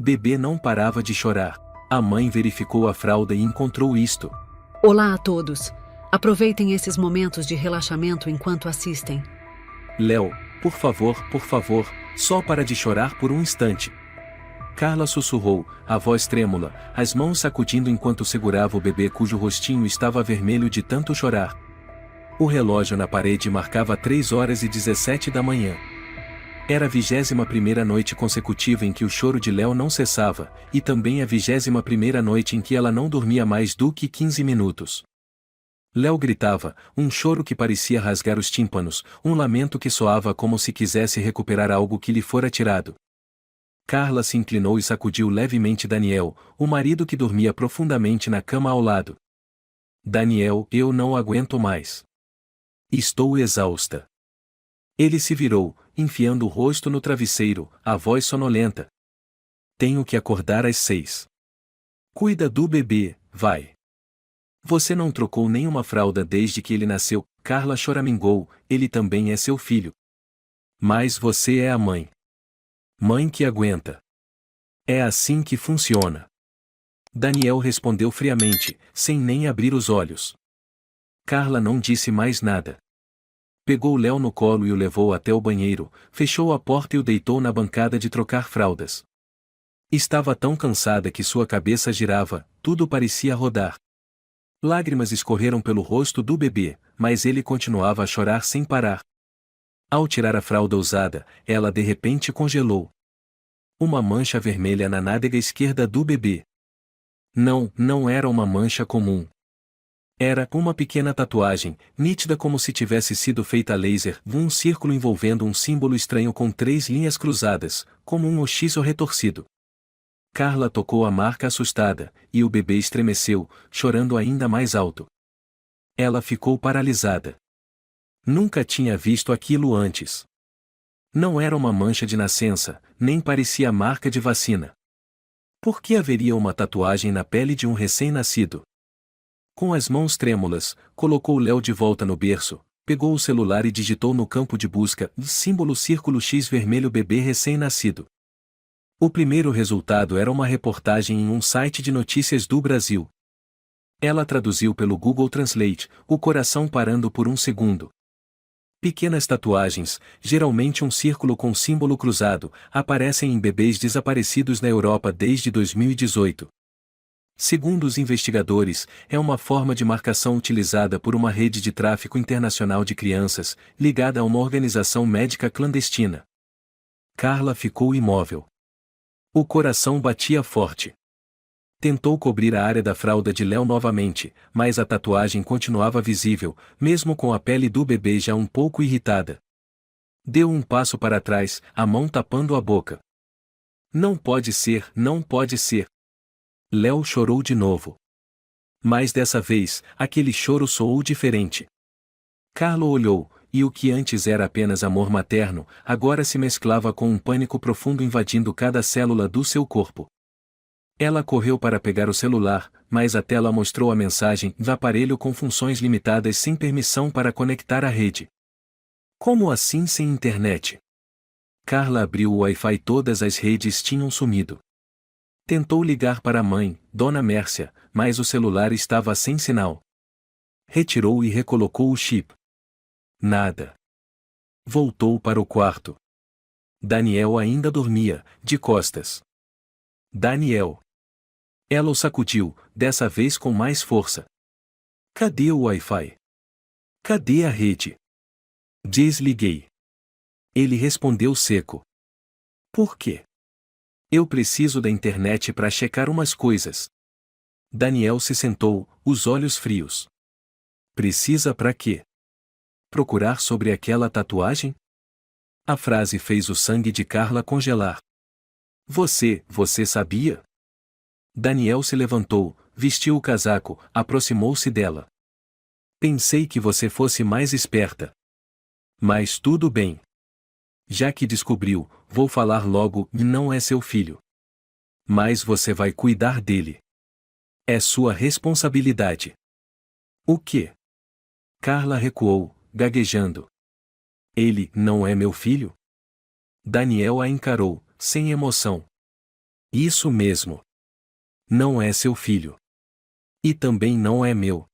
Bebê não parava de chorar. A mãe verificou a fralda e encontrou isto. Olá a todos. Aproveitem esses momentos de relaxamento enquanto assistem. Léo, por favor, só para de chorar por um instante. Carla sussurrou, a voz trêmula, as mãos sacudindo enquanto segurava o bebê cujo rostinho estava vermelho de tanto chorar. O relógio na parede marcava 3h17 da manhã. Era a 21ª noite consecutiva em que o choro de Léo não cessava, e também a 21ª noite em que ela não dormia mais do que 15 minutos. Léo gritava, um choro que parecia rasgar os tímpanos, um lamento que soava como se quisesse recuperar algo que lhe fora tirado. Carla se inclinou e sacudiu levemente Daniel, o marido que dormia profundamente na cama ao lado. Daniel, eu não aguento mais. Estou exausta. Ele se virou, enfiando o rosto no travesseiro, a voz sonolenta. Tenho que acordar às 6. Cuida do bebê, vai. Você não trocou nenhuma fralda desde que ele nasceu, Carla choramingou, ele também é seu filho. Mas você é a mãe. Mãe que aguenta. É assim que funciona. Daniel respondeu friamente, sem nem abrir os olhos. Carla não disse mais nada. Pegou Léo no colo e o levou até o banheiro, fechou a porta e o deitou na bancada de trocar fraldas. Estava tão cansada que sua cabeça girava, tudo parecia rodar. Lágrimas escorreram pelo rosto do bebê, mas ele continuava a chorar sem parar. Ao tirar a fralda usada, ela de repente congelou. Uma mancha vermelha na nádega esquerda do bebê. Não era uma mancha comum. Era uma pequena tatuagem, nítida como se tivesse sido feita a laser, um círculo envolvendo um símbolo estranho com 3 linhas cruzadas, como um oxiso retorcido. Carla tocou a marca assustada, e o bebê estremeceu, chorando ainda mais alto. Ela ficou paralisada. Nunca tinha visto aquilo antes. Não era uma mancha de nascença, nem parecia marca de vacina. Por que haveria uma tatuagem na pele de um recém-nascido? Com as mãos trêmulas, colocou Léo de volta no berço, pegou o celular e digitou no campo de busca o símbolo círculo X vermelho bebê recém-nascido. O primeiro resultado era uma reportagem em um site de notícias do Brasil. Ela traduziu pelo Google Translate, o coração parando por um segundo. Pequenas tatuagens, geralmente um círculo com símbolo cruzado, aparecem em bebês desaparecidos na Europa desde 2018. Segundo os investigadores, é uma forma de marcação utilizada por uma rede de tráfico internacional de crianças, ligada a uma organização médica clandestina. Carla ficou imóvel. O coração batia forte. Tentou cobrir a área da fralda de Léo novamente, mas a tatuagem continuava visível, mesmo com a pele do bebê já um pouco irritada. Deu um passo para trás, a mão tapando a boca. Não pode ser, não pode ser. Léo chorou de novo. Mas dessa vez, aquele choro soou diferente. Carla olhou, e o que antes era apenas amor materno, agora se mesclava com um pânico profundo invadindo cada célula do seu corpo. Ela correu para pegar o celular, mas a tela mostrou a mensagem do aparelho com funções limitadas sem permissão para conectar à rede. Como assim sem internet? Carla abriu o Wi-Fi e todas as redes tinham sumido. Tentou ligar para a mãe, Dona Mércia, mas o celular estava sem sinal. Retirou e recolocou o chip. Nada. Voltou para o quarto. Daniel ainda dormia, de costas. Daniel. Ela o sacudiu, dessa vez com mais força. Cadê o Wi-Fi? Cadê a rede? Desliguei. Ele respondeu seco. Por quê? Eu preciso da internet para checar umas coisas. Daniel se sentou, os olhos frios. Precisa para quê? Procurar sobre aquela tatuagem? A frase fez o sangue de Carla congelar. Você sabia? Daniel se levantou, vestiu o casaco, aproximou-se dela. Pensei que você fosse mais esperta. Mas tudo bem. Já que descobriu, vou falar logo, não é seu filho. Mas você vai cuidar dele. É sua responsabilidade. O quê? Carla recuou, gaguejando. Ele não é meu filho? Daniel a encarou, sem emoção. Isso mesmo. Não é seu filho. E também não é meu.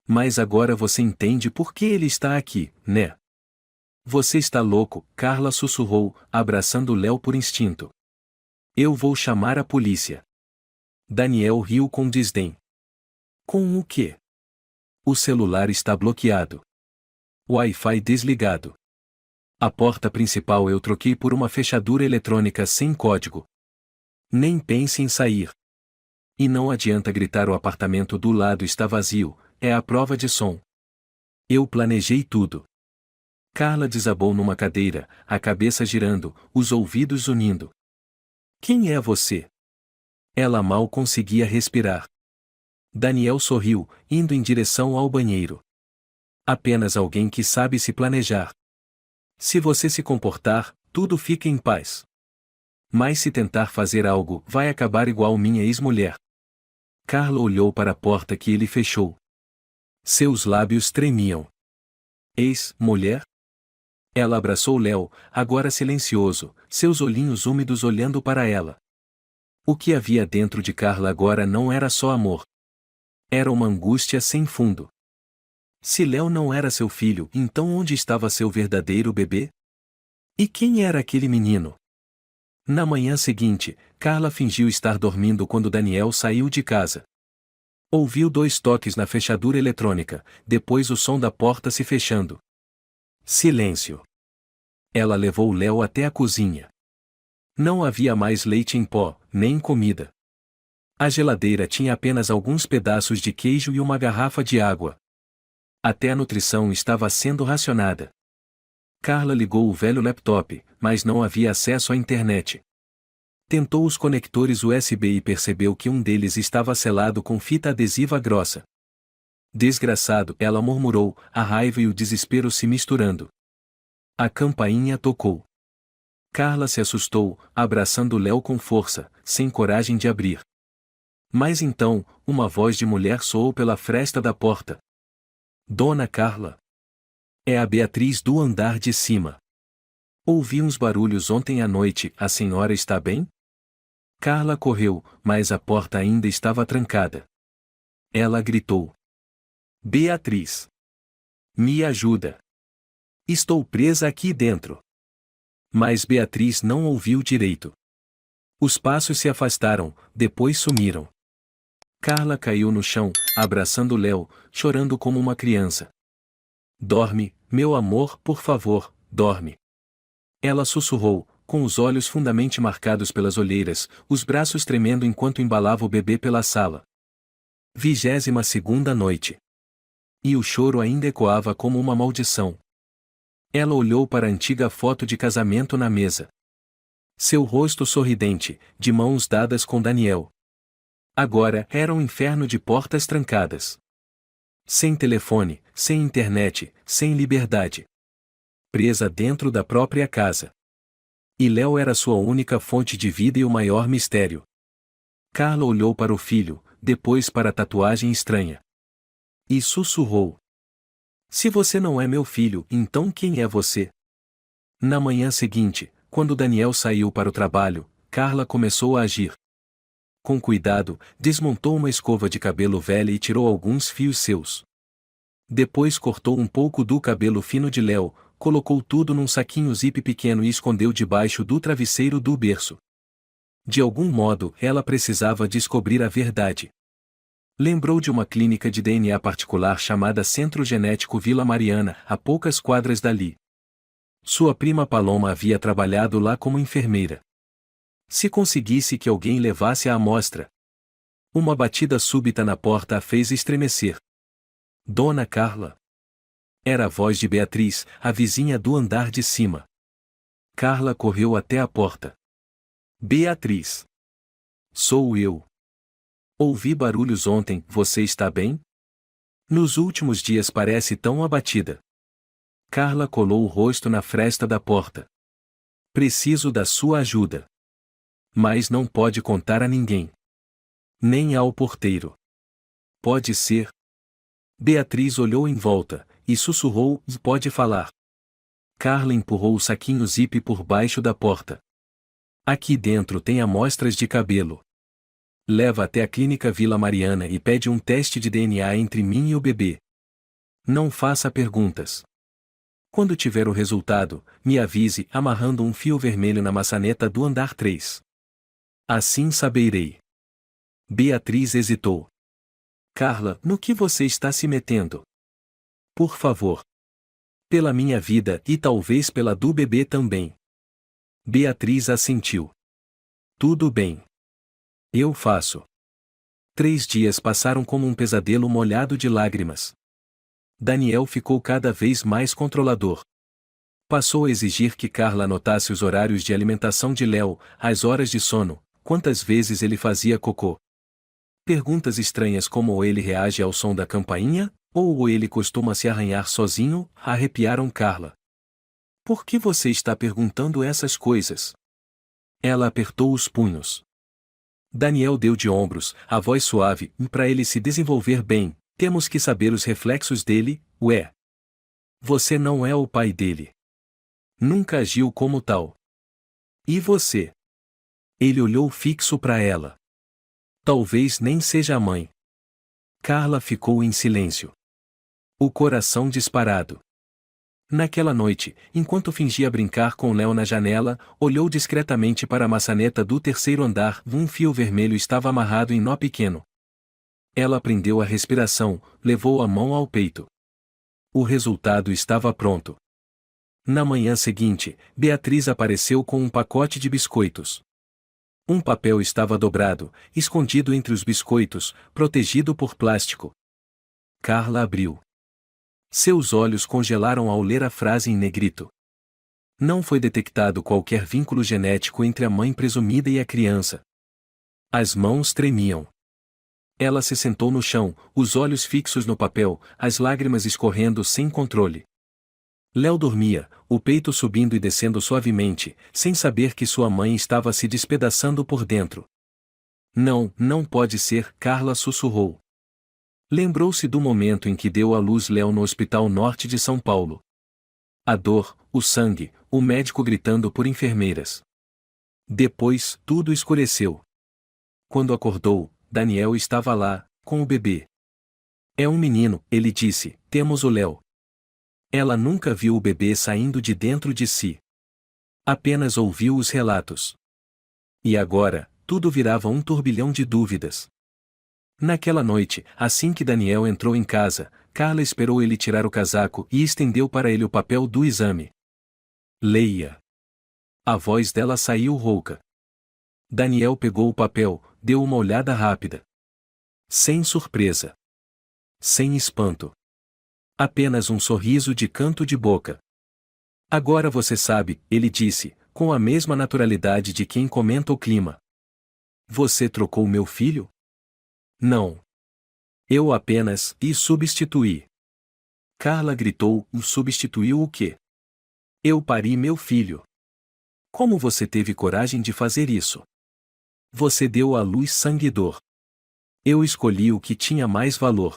Mas agora você entende por que ele está aqui, né? Você está louco, Carla sussurrou, abraçando Léo por instinto. Eu vou chamar a polícia. Daniel riu com desdém. Com o quê? O celular está bloqueado. Wi-Fi desligado. A porta principal eu troquei por uma fechadura eletrônica sem código. Nem pense em sair. E não adianta gritar, o apartamento do lado está vazio, é a prova de som. Eu planejei tudo. Carla desabou numa cadeira, a cabeça girando, os ouvidos unindo. Quem é você? Ela mal conseguia respirar. Daniel sorriu, indo em direção ao banheiro. Apenas alguém que sabe se planejar. Se você se comportar, tudo fica em paz. Mas se tentar fazer algo, vai acabar igual minha ex-mulher. Carla olhou para a porta que ele fechou. Seus lábios tremiam. Ex-mulher? Ela abraçou Léo, agora silencioso, seus olhinhos úmidos olhando para ela. O que havia dentro de Carla agora não era só amor. Era uma angústia sem fundo. Se Léo não era seu filho, então onde estava seu verdadeiro bebê? E quem era aquele menino? Na manhã seguinte, Carla fingiu estar dormindo quando Daniel saiu de casa. Ouviu 2 toques na fechadura eletrônica, depois o som da porta se fechando. Silêncio. Ela levou Léo até a cozinha. Não havia mais leite em pó, nem comida. A geladeira tinha apenas alguns pedaços de queijo e uma garrafa de água. Até a nutrição estava sendo racionada. Carla ligou o velho laptop, mas não havia acesso à internet. Tentou os conectores USB e percebeu que um deles estava selado com fita adesiva grossa. Desgraçado, ela murmurou, a raiva e o desespero se misturando. A campainha tocou. Carla se assustou, abraçando Léo com força, sem coragem de abrir. Mas então, uma voz de mulher soou pela fresta da porta. Dona Carla. É a Beatriz do andar de cima. Ouvi uns barulhos ontem à noite, a senhora está bem? Carla correu, mas a porta ainda estava trancada. Ela gritou. Beatriz. Me ajuda. Estou presa aqui dentro. Mas Beatriz não ouviu direito. Os passos se afastaram, depois sumiram. Carla caiu no chão, abraçando Léo, chorando como uma criança. Dorme, meu amor, por favor, dorme. Ela sussurrou, com os olhos fundamente marcados pelas olheiras, os braços tremendo enquanto embalava o bebê pela sala. 22ª noite. E o choro ainda ecoava como uma maldição. Ela olhou para a antiga foto de casamento na mesa. Seu rosto sorridente, de mãos dadas com Daniel. Agora era um inferno de portas trancadas. Sem telefone, sem internet, sem liberdade. Presa dentro da própria casa. E Léo era sua única fonte de vida e o maior mistério. Carla olhou para o filho, depois para a tatuagem estranha. E sussurrou. Se você não é meu filho, então quem é você? Na manhã seguinte, quando Daniel saiu para o trabalho, Carla começou a agir. Com cuidado, desmontou uma escova de cabelo velha e tirou alguns fios seus. Depois cortou um pouco do cabelo fino de Léo, colocou tudo num saquinho zip pequeno e escondeu debaixo do travesseiro do berço. De algum modo, ela precisava descobrir a verdade. Lembrou de uma clínica de DNA particular chamada Centro Genético Vila Mariana, a poucas quadras dali. Sua prima Paloma havia trabalhado lá como enfermeira. Se conseguisse que alguém levasse a amostra. Uma batida súbita na porta a fez estremecer. Dona Carla. Era a voz de Beatriz, a vizinha do andar de cima. Carla correu até a porta. Beatriz. Sou eu. Ouvi barulhos ontem, você está bem? Nos últimos dias parece tão abatida. Carla colou o rosto na fresta da porta. Preciso da sua ajuda. Mas não pode contar a ninguém. Nem ao porteiro. Pode ser. Beatriz olhou em volta, e sussurrou, pode falar. Carla empurrou o saquinho zip por baixo da porta. Aqui dentro tem amostras de cabelo. Leva até a clínica Vila Mariana e pede um teste de DNA entre mim e o bebê. Não faça perguntas. Quando tiver o resultado, me avise amarrando um fio vermelho na maçaneta do andar 3. Assim saberei. Beatriz hesitou. Carla, no que você está se metendo? Por favor. Pela minha vida e talvez pela do bebê também. Beatriz assentiu. Tudo bem. Eu faço. 3 dias passaram como um pesadelo molhado de lágrimas. Daniel ficou cada vez mais controlador. Passou a exigir que Carla anotasse os horários de alimentação de Léo, as horas de sono, quantas vezes ele fazia cocô. Perguntas estranhas como ele reage ao som da campainha, ou ele costuma se arranhar sozinho, arrepiaram Carla. Por que você está perguntando essas coisas? Ela apertou os punhos. Daniel deu de ombros, a voz suave, para ele se desenvolver bem, temos que saber os reflexos dele, ué. Você não é o pai dele. Nunca agiu como tal. E você? Ele olhou fixo para ela. Talvez nem seja a mãe. Carla ficou em silêncio. O coração disparado. Naquela noite, enquanto fingia brincar com Léo na janela, olhou discretamente para a maçaneta do 3º andar. Um fio vermelho estava amarrado em nó pequeno. Ela prendeu a respiração, levou a mão ao peito. O resultado estava pronto. Na manhã seguinte, Beatriz apareceu com um pacote de biscoitos. Um papel estava dobrado, escondido entre os biscoitos, protegido por plástico. Carla abriu. Seus olhos congelaram ao ler a frase em negrito. Não foi detectado qualquer vínculo genético entre a mãe presumida e a criança. As mãos tremiam. Ela se sentou no chão, os olhos fixos no papel, as lágrimas escorrendo sem controle. Léo dormia, o peito subindo e descendo suavemente, sem saber que sua mãe estava se despedaçando por dentro. Não, não pode ser, Carla sussurrou. Lembrou-se do momento em que deu à luz Léo no Hospital Norte de São Paulo. A dor, o sangue, o médico gritando por enfermeiras. Depois, tudo escureceu. Quando acordou, Daniel estava lá, com o bebê. É um menino, ele disse, temos o Léo. Ela nunca viu o bebê saindo de dentro de si. Apenas ouviu os relatos. E agora, tudo virava um turbilhão de dúvidas. Naquela noite, assim que Daniel entrou em casa, Carla esperou ele tirar o casaco e estendeu para ele o papel do exame. Leia. A voz dela saiu rouca. Daniel pegou o papel, deu uma olhada rápida. Sem surpresa. Sem espanto. Apenas um sorriso de canto de boca. Agora você sabe, ele disse, com a mesma naturalidade de quem comenta o clima. Você trocou meu filho? Não. Eu apenas substituí. Carla gritou, substituiu o quê? Eu pari meu filho. Como você teve coragem de fazer isso? Você deu à luz sangue e dor. Eu escolhi o que tinha mais valor.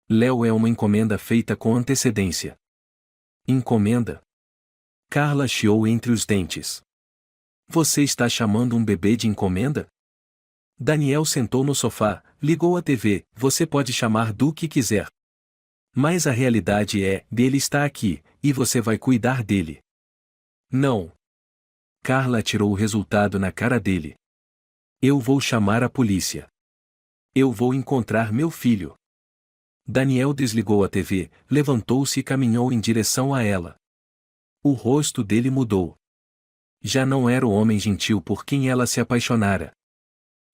Léo é uma encomenda feita com antecedência. Encomenda? Carla chiou entre os dentes. Você está chamando um bebê de encomenda? Daniel sentou no sofá, ligou a TV, você pode chamar do que quiser. Mas a realidade é, ele está aqui, e você vai cuidar dele. Não. Carla tirou o resultado na cara dele. Eu vou chamar a polícia. Eu vou encontrar meu filho. Daniel desligou a TV, levantou-se e caminhou em direção a ela. O rosto dele mudou. Já não era o homem gentil por quem ela se apaixonara.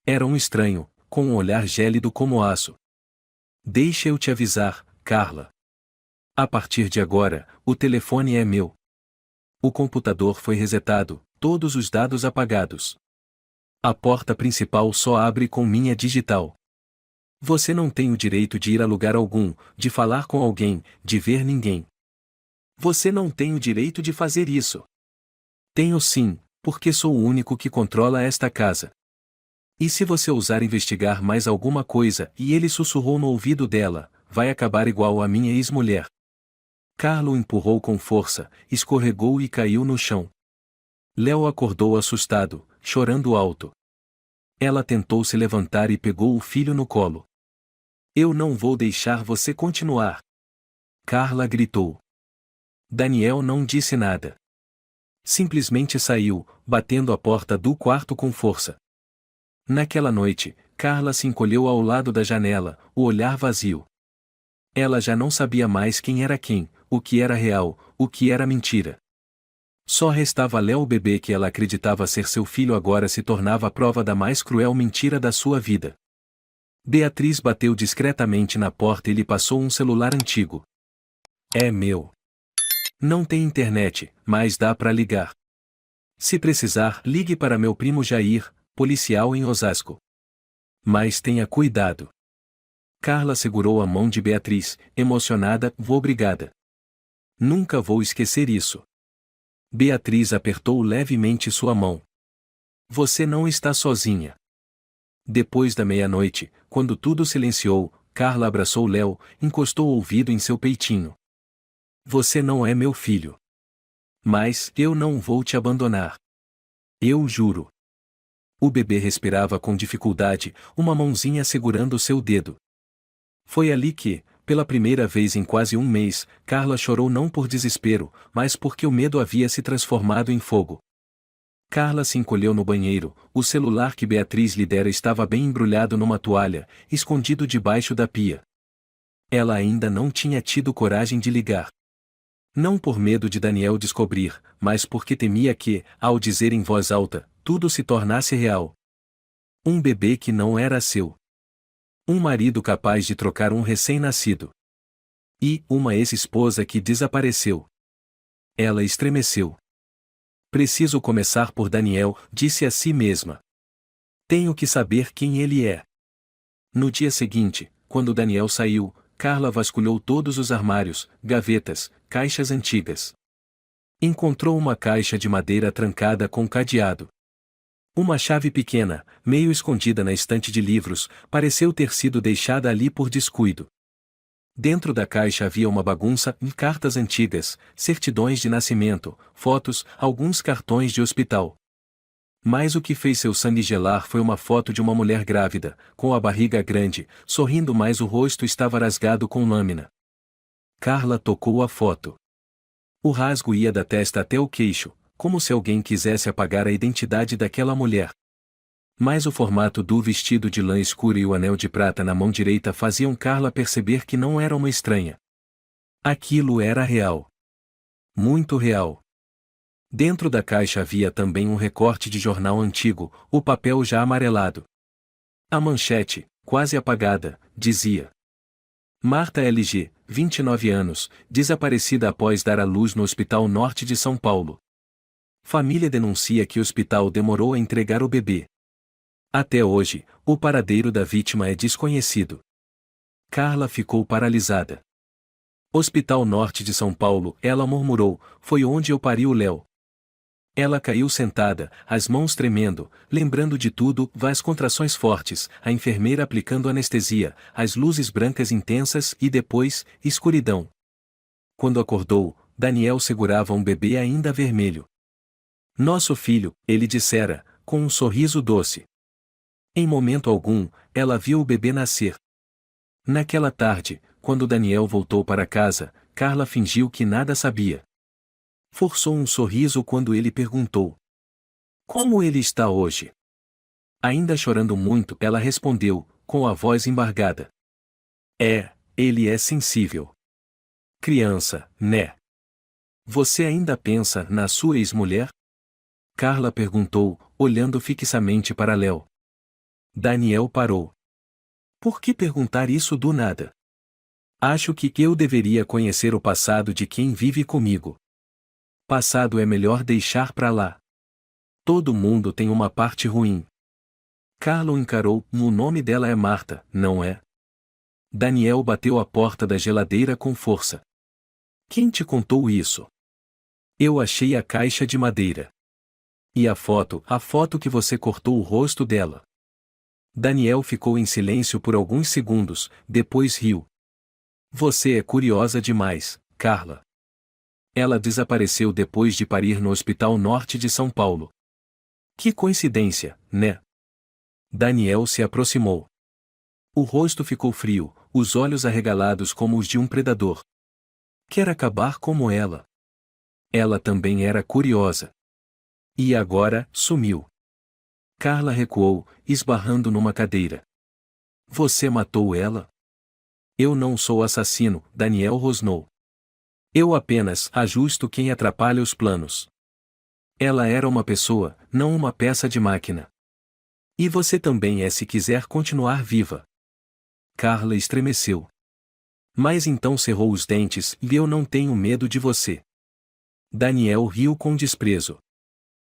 Era um estranho, com um olhar gélido como aço. Deixa eu te avisar, Carla. A partir de agora, o telefone é meu. O computador foi resetado, todos os dados apagados. A porta principal só abre com minha digital. Você não tem o direito de ir a lugar algum, de falar com alguém, de ver ninguém. Você não tem o direito de fazer isso. Tenho sim, porque sou o único que controla esta casa. E se você ousar investigar mais alguma coisa, e ele sussurrou no ouvido dela, vai acabar igual a minha ex-mulher. Carla o empurrou com força, escorregou e caiu no chão. Léo acordou assustado, chorando alto. Ela tentou se levantar e pegou o filho no colo. Eu não vou deixar você continuar. Carla gritou. Daniel não disse nada. Simplesmente saiu, batendo a porta do quarto com força. Naquela noite, Carla se encolheu ao lado da janela, o olhar vazio. Ela já não sabia mais quem era quem, o que era real, o que era mentira. Só restava Léo, o bebê que ela acreditava ser seu filho, agora se tornava a prova da mais cruel mentira da sua vida. Beatriz bateu discretamente na porta e lhe passou um celular antigo. É meu. Não tem internet, mas dá para ligar. Se precisar, ligue para meu primo Jair, policial em Osasco. Mas tenha cuidado. Carla segurou a mão de Beatriz, emocionada. Obrigada. Nunca vou esquecer isso. Beatriz apertou levemente sua mão. Você não está sozinha. Depois da meia-noite, quando tudo silenciou, Carla abraçou Léo, encostou o ouvido em seu peitinho. Você não é meu filho. Mas eu não vou te abandonar. Eu juro. O bebê respirava com dificuldade, uma mãozinha segurando seu dedo. Foi ali que, pela primeira vez em quase um mês, Carla chorou, não por desespero, mas porque o medo havia se transformado em fogo. Carla se encolheu no banheiro, o celular que Beatriz lhe dera estava bem embrulhado numa toalha, escondido debaixo da pia. Ela ainda não tinha tido coragem de ligar. Não por medo de Daniel descobrir, mas porque temia que, ao dizer em voz alta, tudo se tornasse real. Um bebê que não era seu. Um marido capaz de trocar um recém-nascido. E uma ex-esposa que desapareceu. Ela estremeceu. Preciso começar por Daniel, disse a si mesma. Tenho que saber quem ele é. No dia seguinte, quando Daniel saiu, Carla vasculhou todos os armários, gavetas, caixas antigas. Encontrou uma caixa de madeira trancada com cadeado. Uma chave pequena, meio escondida na estante de livros, pareceu ter sido deixada ali por descuido. Dentro da caixa havia uma bagunça, cartas antigas, certidões de nascimento, fotos, alguns cartões de hospital. Mas o que fez seu sangue gelar foi uma foto de uma mulher grávida, com a barriga grande, sorrindo, mas o rosto estava rasgado com lâmina. Carla tocou a foto. O rasgo ia da testa até o queixo, como se alguém quisesse apagar a identidade daquela mulher. Mas o formato do vestido de lã escura e o anel de prata na mão direita faziam Carla perceber que não era uma estranha. Aquilo era real. Muito real. Dentro da caixa havia também um recorte de jornal antigo, o papel já amarelado. A manchete, quase apagada, dizia: Marta LG, 29 anos, desaparecida após dar à luz no Hospital Norte de São Paulo. Família denuncia que o hospital demorou a entregar o bebê. Até hoje, o paradeiro da vítima é desconhecido. Carla ficou paralisada. Hospital Norte de São Paulo, ela murmurou, foi onde eu pari o Léo. Ela caiu sentada, as mãos tremendo, lembrando de tudo, as contrações fortes, a enfermeira aplicando anestesia, as luzes brancas intensas e depois, escuridão. Quando acordou, Daniel segurava um bebê ainda vermelho. Nosso filho, ele dissera, com um sorriso doce. Em momento algum, ela viu o bebê nascer. Naquela tarde, quando Daniel voltou para casa, Carla fingiu que nada sabia. Forçou um sorriso quando ele perguntou: como ele está hoje? Ainda chorando muito, ela respondeu, com a voz embargada: ele é sensível. Criança, né? Você ainda pensa na sua ex-mulher? Carla perguntou, olhando fixamente para Léo. Daniel parou. Por que perguntar isso do nada? Acho que eu deveria conhecer o passado de quem vive comigo. Passado é melhor deixar pra lá. Todo mundo tem uma parte ruim. Carla o encarou, o nome dela é Marta, não é? Daniel bateu a porta da geladeira com força. Quem te contou isso? Eu achei a caixa de madeira. E a foto que você cortou o rosto dela. Daniel ficou em silêncio por alguns segundos, depois riu. Você é curiosa demais, Carla. Ela desapareceu depois de parir no Hospital Norte de São Paulo. Que coincidência, né? Daniel se aproximou. O rosto ficou frio, os olhos arregalados como os de um predador. Quer acabar como ela. Ela também era curiosa. E agora, sumiu. Carla recuou, esbarrando numa cadeira. Você matou ela? Eu não sou assassino, Daniel rosnou. Eu apenas ajusto quem atrapalha os planos. Ela era uma pessoa, não uma peça de máquina. E você também é se quiser continuar viva. Carla estremeceu. Mas então cerrou os dentes e eu não tenho medo de você. Daniel riu com desprezo.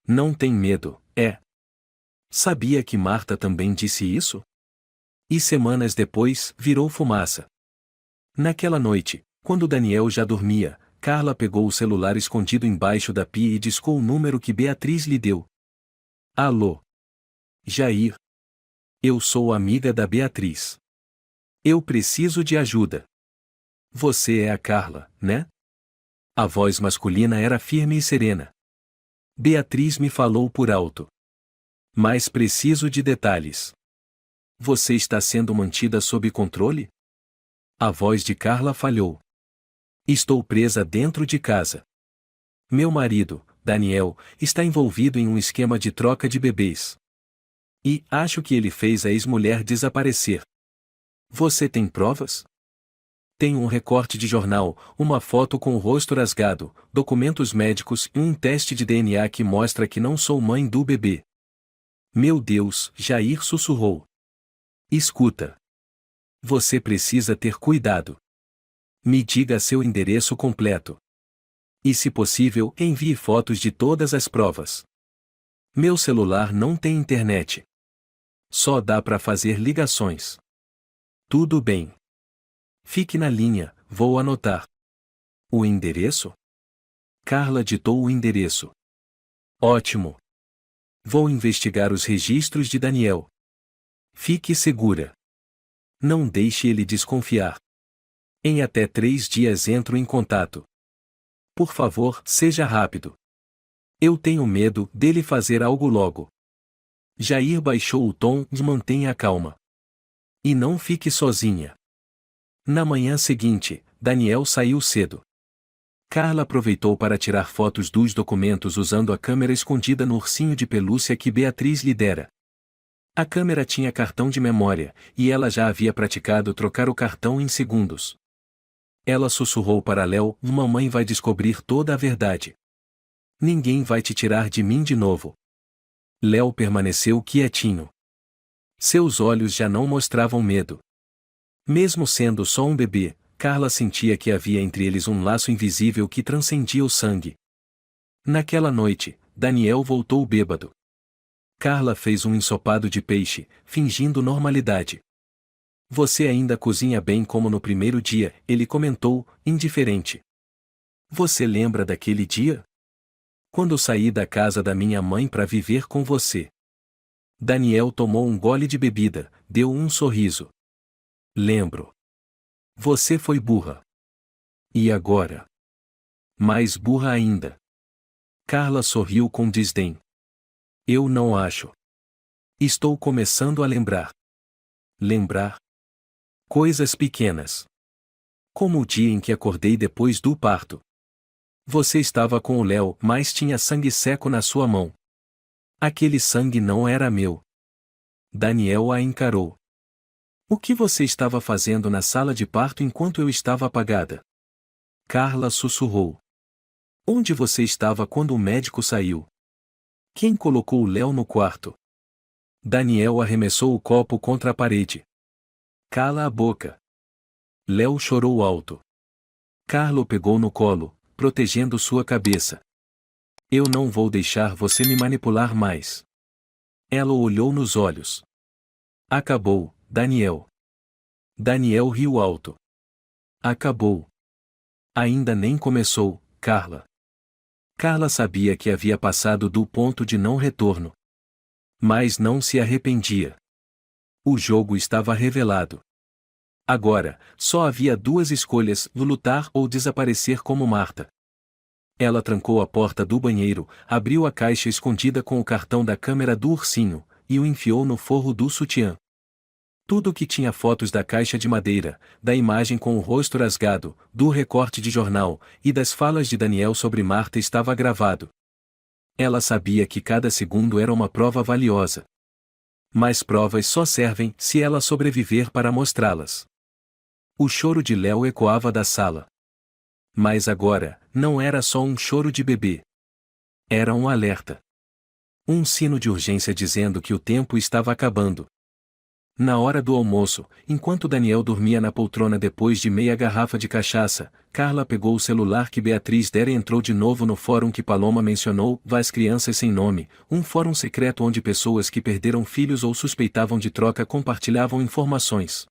Não tem medo, é? Sabia que Marta também disse isso? E semanas depois, virou fumaça. Naquela noite, quando Daniel já dormia, Carla pegou o celular escondido embaixo da pia e discou o número que Beatriz lhe deu. Alô? Jair. Eu sou amiga da Beatriz. Eu preciso de ajuda. Você é a Carla, né? A voz masculina era firme e serena. Beatriz me falou por alto. Mas preciso de detalhes. Você está sendo mantida sob controle? A voz de Carla falhou. Estou presa dentro de casa. Meu marido, Daniel, está envolvido em um esquema de troca de bebês. E acho que ele fez a ex-mulher desaparecer. Você tem provas? Tenho um recorte de jornal, uma foto com o rosto rasgado, documentos médicos e um teste de DNA que mostra que não sou mãe do bebê. Meu Deus, Jair sussurrou. Escuta. Você precisa ter cuidado. Me diga seu endereço completo. E se possível, envie fotos de todas as provas. Meu celular não tem internet. Só dá para fazer ligações. Tudo bem. Fique na linha, vou anotar. O endereço? Carla ditou o endereço. Ótimo. Vou investigar os registros de Daniel. Fique segura. Não deixe ele desconfiar. Em até 3 dias entro em contato. Por favor, seja rápido. Eu tenho medo dele fazer algo logo. Jair baixou o tom e mantenha a calma. E não fique sozinha. Na manhã seguinte, Daniel saiu cedo. Carla aproveitou para tirar fotos dos documentos usando a câmera escondida no ursinho de pelúcia que Beatriz lhe dera. A câmera tinha cartão de memória, e ela já havia praticado trocar o cartão em segundos. Ela sussurrou para Léo: mamãe vai descobrir toda a verdade. Ninguém vai te tirar de mim de novo. Léo permaneceu quietinho. Seus olhos já não mostravam medo. Mesmo sendo só um bebê, Carla sentia que havia entre eles um laço invisível que transcendia o sangue. Naquela noite, Daniel voltou bêbado. Carla fez um ensopado de peixe, fingindo normalidade. Você ainda cozinha bem como no primeiro dia, ele comentou, indiferente. Você lembra daquele dia? Quando saí da casa da minha mãe para viver com você. Daniel tomou um gole de bebida, deu um sorriso. Lembro. Você foi burra. E agora? Mais burra ainda. Carla sorriu com desdém. Eu não acho. Estou começando a lembrar. Lembrar? Coisas pequenas. Como o dia em que acordei depois do parto. Você estava com o Léo, mas tinha sangue seco na sua mão. Aquele sangue não era meu. Daniel a encarou. O que você estava fazendo na sala de parto enquanto eu estava apagada? Carla sussurrou. Onde você estava quando o médico saiu? Quem colocou o Léo no quarto? Daniel arremessou o copo contra a parede. Cala a boca. Léo chorou alto. Carla o pegou no colo, protegendo sua cabeça. Eu não vou deixar você me manipular mais. Ela o olhou nos olhos. Acabou, Daniel. Daniel riu alto. Acabou. Ainda nem começou, Carla. Carla sabia que havia passado do ponto de não retorno. Mas não se arrependia. O jogo estava revelado. Agora, só havia 2 escolhas: lutar ou desaparecer como Marta. Ela trancou a porta do banheiro, abriu a caixa escondida com o cartão da câmera do ursinho, e o enfiou no forro do sutiã. Tudo que tinha fotos da caixa de madeira, da imagem com o rosto rasgado, do recorte de jornal, e das falas de Daniel sobre Marta estava gravado. Ela sabia que cada segundo era uma prova valiosa. Mas provas só servem se ela sobreviver para mostrá-las. O choro de Léo ecoava da sala. Mas agora, não era só um choro de bebê. Era um alerta. Um sino de urgência dizendo que o tempo estava acabando. Na hora do almoço, enquanto Daniel dormia na poltrona depois de meia garrafa de cachaça, Carla pegou o celular que Beatriz dera e entrou de novo no fórum que Paloma mencionou, Vaz Crianças Sem Nome, um fórum secreto onde pessoas que perderam filhos ou suspeitavam de troca compartilhavam informações.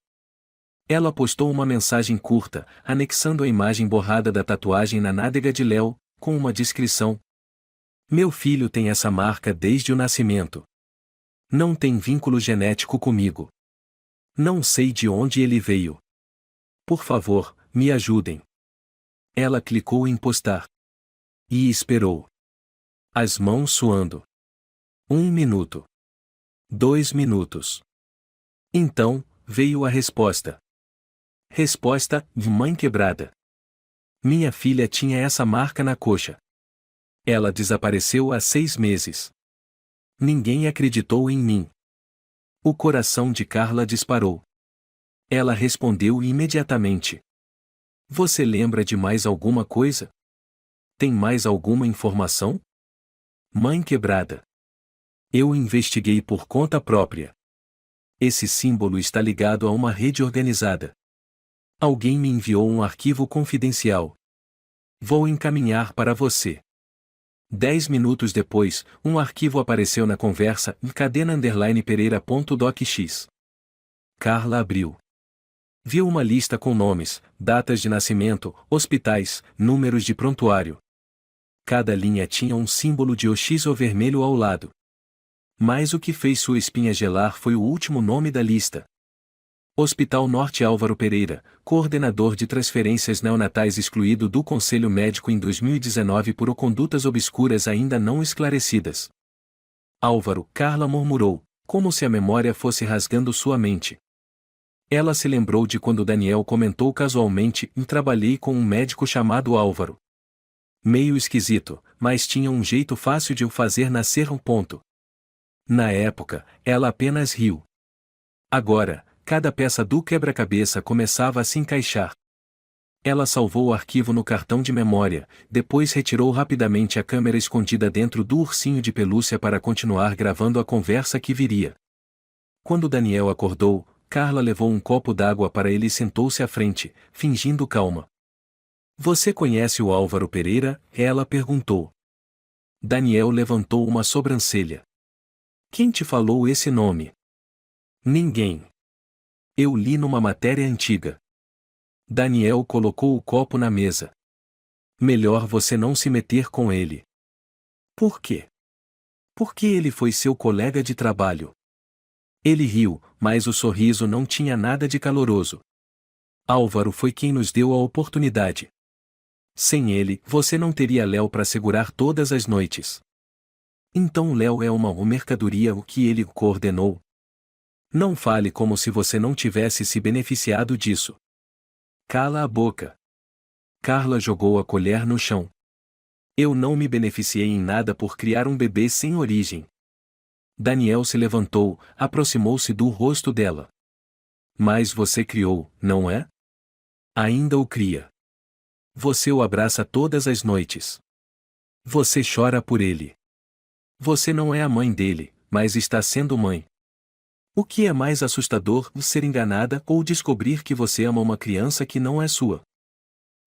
Ela postou uma mensagem curta, anexando a imagem borrada da tatuagem na nádega de Léo, com uma descrição. Meu filho tem essa marca desde o nascimento. Não tem vínculo genético comigo. Não sei de onde ele veio. Por favor, me ajudem. Ela clicou em postar. E esperou. As mãos suando. 1 minuto. 2 minutos. Então, veio a resposta. Resposta: mãe quebrada. Minha filha tinha essa marca na coxa. Ela desapareceu há 6 meses. Ninguém acreditou em mim. O coração de Carla disparou. Ela respondeu imediatamente. Você lembra de mais alguma coisa? Tem mais alguma informação? Mãe quebrada. Eu investiguei por conta própria. Esse símbolo está ligado a uma rede organizada. Alguém me enviou um arquivo confidencial. Vou encaminhar para você. 10 minutos depois, um arquivo apareceu na conversa cadena_pereira.docx. Carla abriu. Viu uma lista com nomes, datas de nascimento, hospitais, números de prontuário. Cada linha tinha um símbolo de OX ou vermelho ao lado. Mas o que fez sua espinha gelar foi o último nome da lista. Hospital Norte Álvaro Pereira, coordenador de transferências neonatais excluído do Conselho Médico em 2019 por condutas obscuras ainda não esclarecidas. Álvaro, Carla murmurou, como se a memória fosse rasgando sua mente. Ela se lembrou de quando Daniel comentou casualmente: trabalhei com um médico chamado Álvaro. Meio esquisito, mas tinha um jeito fácil de o fazer nascer um ponto. Na época, ela apenas riu. Agora, cada peça do quebra-cabeça começava a se encaixar. Ela salvou o arquivo no cartão de memória, depois retirou rapidamente a câmera escondida dentro do ursinho de pelúcia para continuar gravando a conversa que viria. Quando Daniel acordou, Carla levou um copo d'água para ele e sentou-se à frente, fingindo calma. Você conhece o Álvaro Pereira? Ela perguntou. Daniel levantou uma sobrancelha. Quem te falou esse nome? Ninguém. Eu li numa matéria antiga. Daniel colocou o copo na mesa. Melhor você não se meter com ele. Por quê? Porque ele foi seu colega de trabalho. Ele riu, mas o sorriso não tinha nada de caloroso. Álvaro foi quem nos deu a oportunidade. Sem ele, você não teria Léo para segurar todas as noites. Então Léo é uma mercadoria o que ele coordenou. Não fale como se você não tivesse se beneficiado disso. Cala a boca. Carla jogou a colher no chão. Eu não me beneficiei em nada por criar um bebê sem origem. Daniel se levantou, aproximou-se do rosto dela. Mas você criou, não é? Ainda o cria. Você o abraça todas as noites. Você chora por ele. Você não é a mãe dele, mas está sendo mãe. O que é mais assustador, ser enganada ou descobrir que você ama uma criança que não é sua?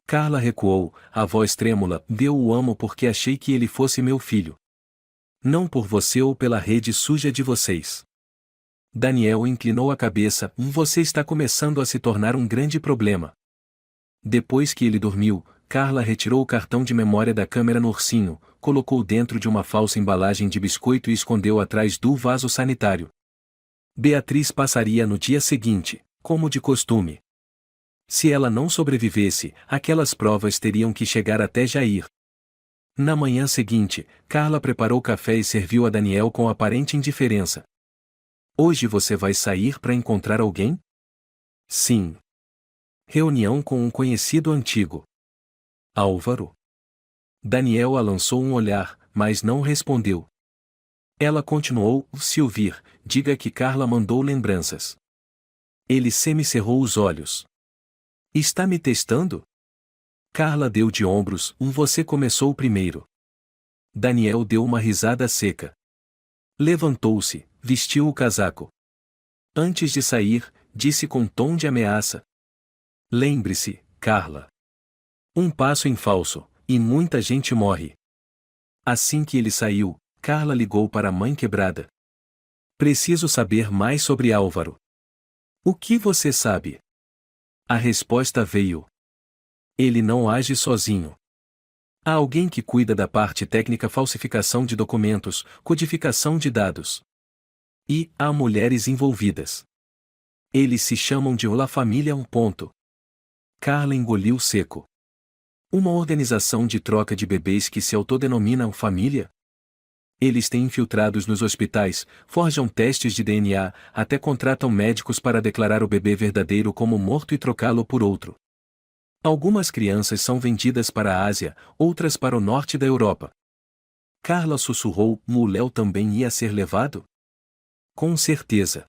Carla recuou, a voz trêmula: eu o amo porque achei que ele fosse meu filho. Não por você ou pela rede suja de vocês. Daniel inclinou a cabeça: você está começando a se tornar um grande problema. Depois que ele dormiu, Carla retirou o cartão de memória da câmera no ursinho, colocou dentro de uma falsa embalagem de biscoito e escondeu atrás do vaso sanitário. Beatriz passaria no dia seguinte, como de costume. Se ela não sobrevivesse, aquelas provas teriam que chegar até Jair. Na manhã seguinte, Carla preparou café e serviu a Daniel com aparente indiferença. Hoje você vai sair para encontrar alguém? Sim. Reunião com um conhecido antigo. Álvaro? Daniel a lançou um olhar, mas não respondeu. Ela continuou, se ouvir, diga que Carla mandou lembranças. Ele semicerrou os olhos. Está me testando? Carla deu de ombros, você começou primeiro. Daniel deu uma risada seca. Levantou-se, vestiu o casaco. Antes de sair, disse com tom de ameaça. Lembre-se, Carla. Um passo em falso, e muita gente morre. Assim que ele saiu, Carla ligou para a mãe quebrada. Preciso saber mais sobre Álvaro. O que você sabe? A resposta veio. Ele não age sozinho. Há alguém que cuida da parte técnica, falsificação de documentos, codificação de dados. E há mulheres envolvidas. Eles se chamam de La Família. Carla engoliu seco. Uma organização de troca de bebês que se autodenomina família? Eles têm infiltrados nos hospitais, forjam testes de DNA, até contratam médicos para declarar o bebê verdadeiro como morto e trocá-lo por outro. Algumas crianças são vendidas para a Ásia, outras para o norte da Europa. Carla sussurrou, o Léo também ia ser levado? Com certeza.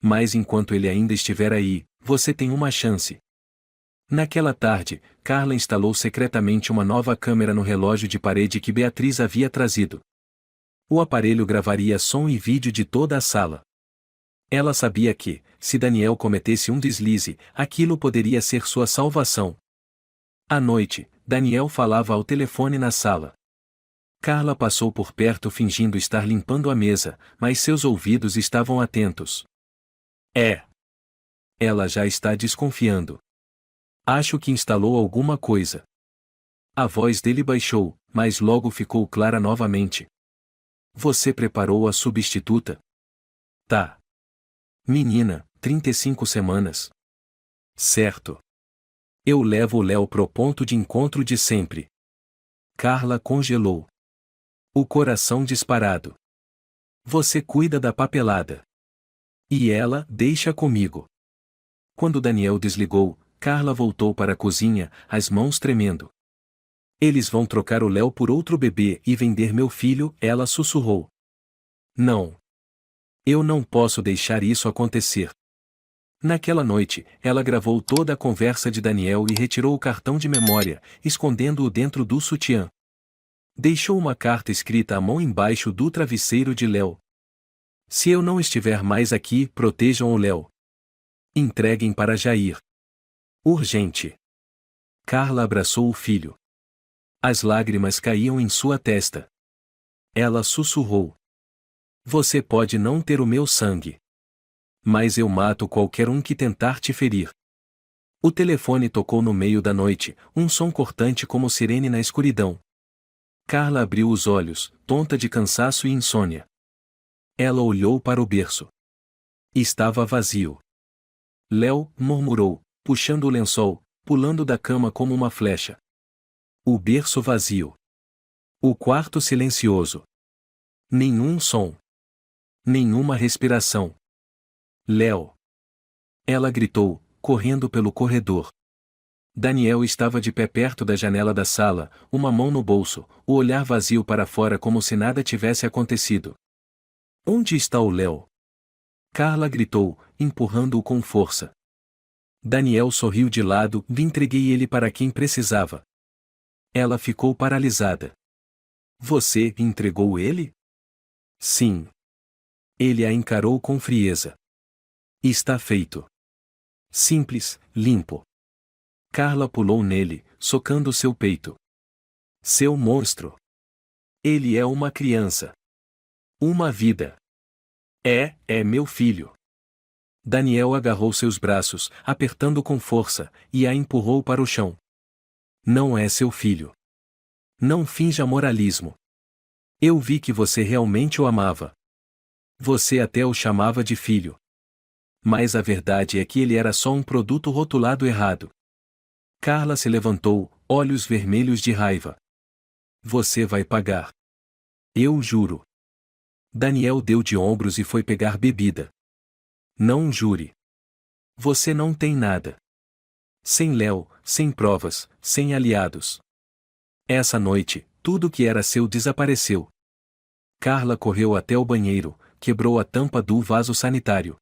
Mas enquanto ele ainda estiver aí, você tem uma chance. Naquela tarde, Carla instalou secretamente uma nova câmera no relógio de parede que Beatriz havia trazido. O aparelho gravaria som e vídeo de toda a sala. Ela sabia que, se Daniel cometesse um deslize, aquilo poderia ser sua salvação. À noite, Daniel falava ao telefone na sala. Carla passou por perto fingindo estar limpando a mesa, mas seus ouvidos estavam atentos. Ela já está desconfiando. Acho que instalou alguma coisa. A voz dele baixou, mas logo ficou clara novamente. Você preparou a substituta? Tá. Menina, 35 semanas. Certo. Eu levo o Léo pro ponto de encontro de sempre. Carla congelou. O coração disparado. Você cuida da papelada. E ela, deixa comigo. Quando Daniel desligou, Carla voltou para a cozinha, as mãos tremendo. Eles vão trocar o Léo por outro bebê e vender meu filho, ela sussurrou. Não. Eu não posso deixar isso acontecer. Naquela noite, ela gravou toda a conversa de Daniel e retirou o cartão de memória, escondendo-o dentro do sutiã. Deixou uma carta escrita à mão embaixo do travesseiro de Léo. Se eu não estiver mais aqui, protejam o Léo. Entreguem para Jair. Urgente. Carla abraçou o filho. As lágrimas caíam em sua testa. Ela sussurrou. Você pode não ter o meu sangue. Mas eu mato qualquer um que tentar te ferir. O telefone tocou no meio da noite, um som cortante como sirene na escuridão. Carla abriu os olhos, tonta de cansaço e insônia. Ela olhou para o berço. Estava vazio. Léo, murmurou, puxando o lençol, pulando da cama como uma flecha. O berço vazio. O quarto silencioso. Nenhum som. Nenhuma respiração. Léo. Ela gritou, correndo pelo corredor. Daniel estava de pé perto da janela da sala, uma mão no bolso, o olhar vazio para fora como se nada tivesse acontecido. Onde está o Léo? Carla gritou, empurrando-o com força. Daniel sorriu de lado, entreguei ele para quem precisava. Ela ficou paralisada. Você entregou ele? Sim. Ele a encarou com frieza. Está feito. Simples, limpo. Carla pulou nele, socando seu peito. Seu monstro. Ele é uma criança. Uma vida. É meu filho. Daniel agarrou seus braços, apertando com força, e a empurrou para o chão. Não é seu filho. Não finja moralismo. Eu vi que você realmente o amava. Você até o chamava de filho. Mas a verdade é que ele era só um produto rotulado errado. Carla se levantou, olhos vermelhos de raiva. Você vai pagar. Eu juro. Daniel deu de ombros e foi pegar bebida. Não jure. Você não tem nada. Sem Léo, sem provas, sem aliados. Essa noite, tudo que era seu desapareceu. Carla correu até o banheiro, quebrou a tampa do vaso sanitário.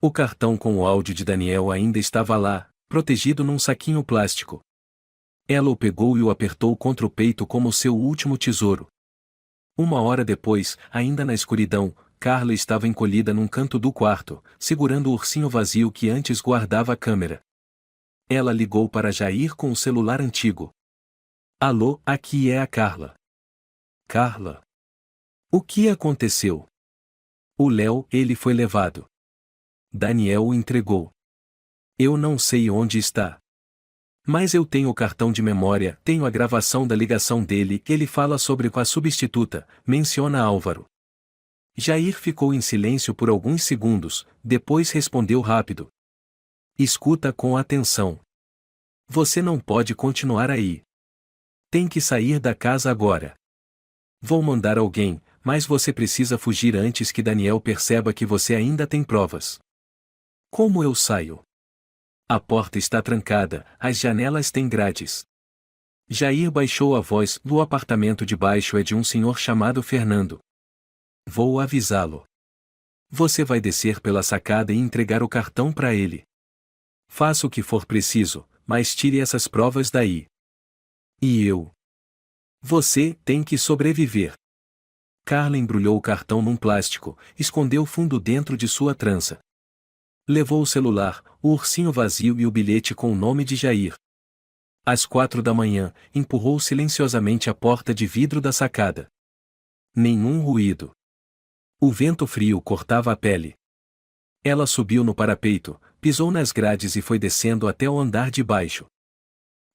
O cartão com o áudio de Daniel ainda estava lá, protegido num saquinho plástico. Ela o pegou e o apertou contra o peito como seu último tesouro. Uma hora depois, ainda na escuridão, Carla estava encolhida num canto do quarto, segurando o ursinho vazio que antes guardava a câmera. Ela ligou para Jair com o celular antigo. Alô, aqui é a Carla. Carla. O que aconteceu? O Léo, ele foi levado. Daniel o entregou. Eu não sei onde está. Mas eu tenho o cartão de memória, tenho a gravação da ligação dele, ele fala sobre a substituta, menciona Álvaro. Jair ficou em silêncio por alguns segundos, depois respondeu rápido. Escuta com atenção. Você não pode continuar aí. Tem que sair da casa agora. Vou mandar alguém, mas você precisa fugir antes que Daniel perceba que você ainda tem provas. Como eu saio? A porta está trancada, as janelas têm grades. Jair baixou a voz, o apartamento de baixo é de um senhor chamado Fernando. Vou avisá-lo. Você vai descer pela sacada e entregar o cartão para ele. Faça o que for preciso, mas tire essas provas daí. E eu? Você tem que sobreviver. Carla embrulhou o cartão num plástico, escondeu o fundo dentro de sua trança. Levou o celular, o ursinho vazio e o bilhete com o nome de Jair. Às 4 da manhã, empurrou silenciosamente a porta de vidro da sacada. Nenhum ruído. O vento frio cortava a pele. Ela subiu no parapeito, pisou nas grades e foi descendo até o andar de baixo.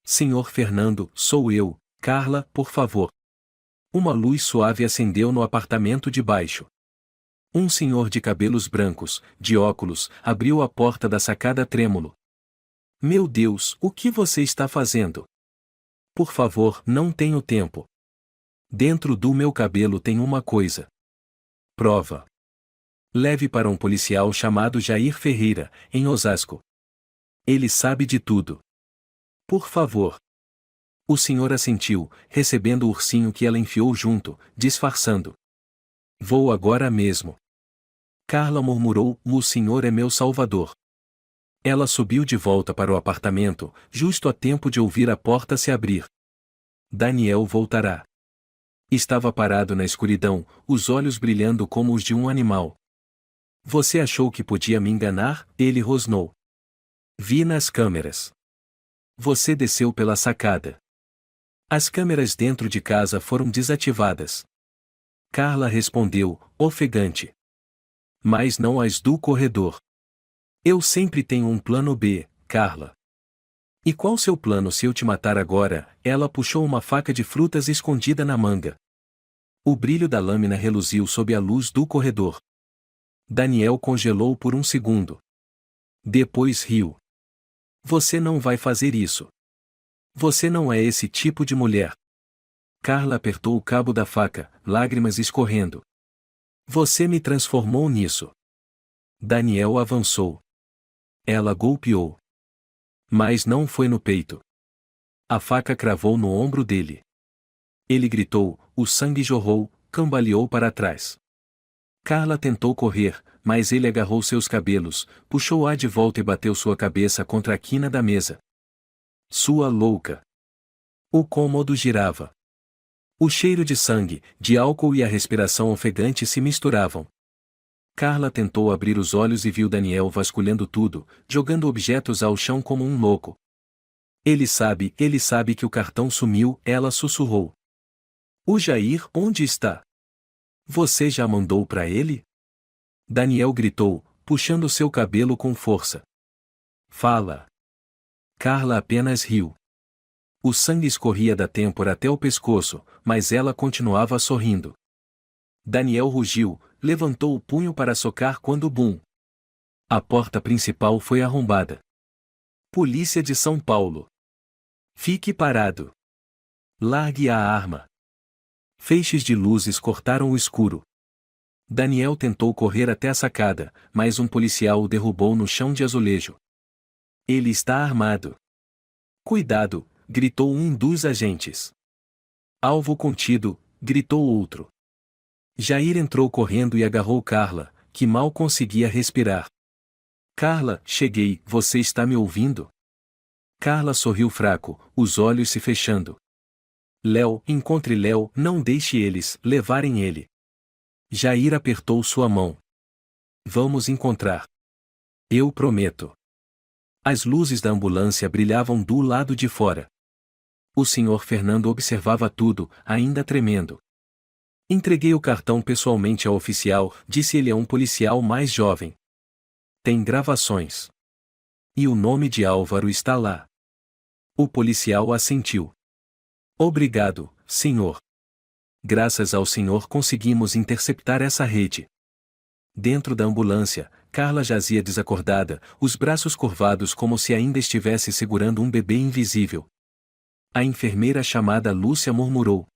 Senhor Fernando, sou eu, Carla, por favor. Uma luz suave acendeu no apartamento de baixo. Um senhor de cabelos brancos, de óculos, abriu a porta da sacada trêmulo. Meu Deus, o que você está fazendo? Por favor, não tenho tempo. Dentro do meu cabelo tem uma coisa. Prova. Leve para um policial chamado Jair Ferreira, em Osasco. Ele sabe de tudo. Por favor. O senhor assentiu, recebendo o ursinho que ela enfiou junto, disfarçando. Vou agora mesmo. Carla murmurou, o senhor é meu salvador. Ela subiu de volta para o apartamento, justo a tempo de ouvir a porta se abrir. Daniel voltará. Estava parado na escuridão, os olhos brilhando como os de um animal. Você achou que podia me enganar? Ele rosnou. Vi nas câmeras. Você desceu pela sacada. As câmeras dentro de casa foram desativadas. Carla respondeu, ofegante. Mas não as do corredor. Eu sempre tenho um plano B, Carla. E qual seu plano se eu te matar agora? Ela puxou uma faca de frutas escondida na manga. O brilho da lâmina reluziu sob a luz do corredor. Daniel congelou por um segundo. Depois riu. Você não vai fazer isso. Você não é esse tipo de mulher. Carla apertou o cabo da faca, lágrimas escorrendo. Você me transformou nisso. Daniel avançou. Ela golpeou. Mas não foi no peito. A faca cravou no ombro dele. Ele gritou, o sangue jorrou, cambaleou para trás. Carla tentou correr, mas ele agarrou seus cabelos, puxou-a de volta e bateu sua cabeça contra a quina da mesa. Sua louca. O cômodo girava. O cheiro de sangue, de álcool e a respiração ofegante se misturavam. Carla tentou abrir os olhos e viu Daniel vasculhando tudo, jogando objetos ao chão como um louco. Ele sabe que o cartão sumiu, ela sussurrou. O Jair, onde está? Você já mandou para ele? Daniel gritou, puxando seu cabelo com força. Fala. Carla apenas riu. O sangue escorria da têmpora até o pescoço, mas ela continuava sorrindo. Daniel rugiu, levantou o punho para socar quando bum. A porta principal foi arrombada. Polícia de São Paulo. Fique parado. Largue a arma. Feixes de luzes cortaram o escuro. Daniel tentou correr até a sacada, mas um policial o derrubou no chão de azulejo. Ele está armado. Cuidado, gritou um dos agentes. Alvo contido, gritou outro. Jair entrou correndo e agarrou Carla, que mal conseguia respirar. Carla, cheguei, você está me ouvindo? Carla sorriu fraco, os olhos se fechando. Léo, encontre Léo, não deixe eles levarem ele. Jair apertou sua mão. Vamos encontrar. Eu prometo. As luzes da ambulância brilhavam do lado de fora. O senhor Fernando observava tudo, ainda tremendo. Entreguei o cartão pessoalmente ao oficial, disse ele a um policial mais jovem. Tem gravações. E o nome de Álvaro está lá. O policial assentiu. Obrigado, senhor. Graças ao senhor conseguimos interceptar essa rede. Dentro da ambulância, Carla jazia desacordada, os braços curvados como se ainda estivesse segurando um bebê invisível. A enfermeira chamada Lúcia murmurou.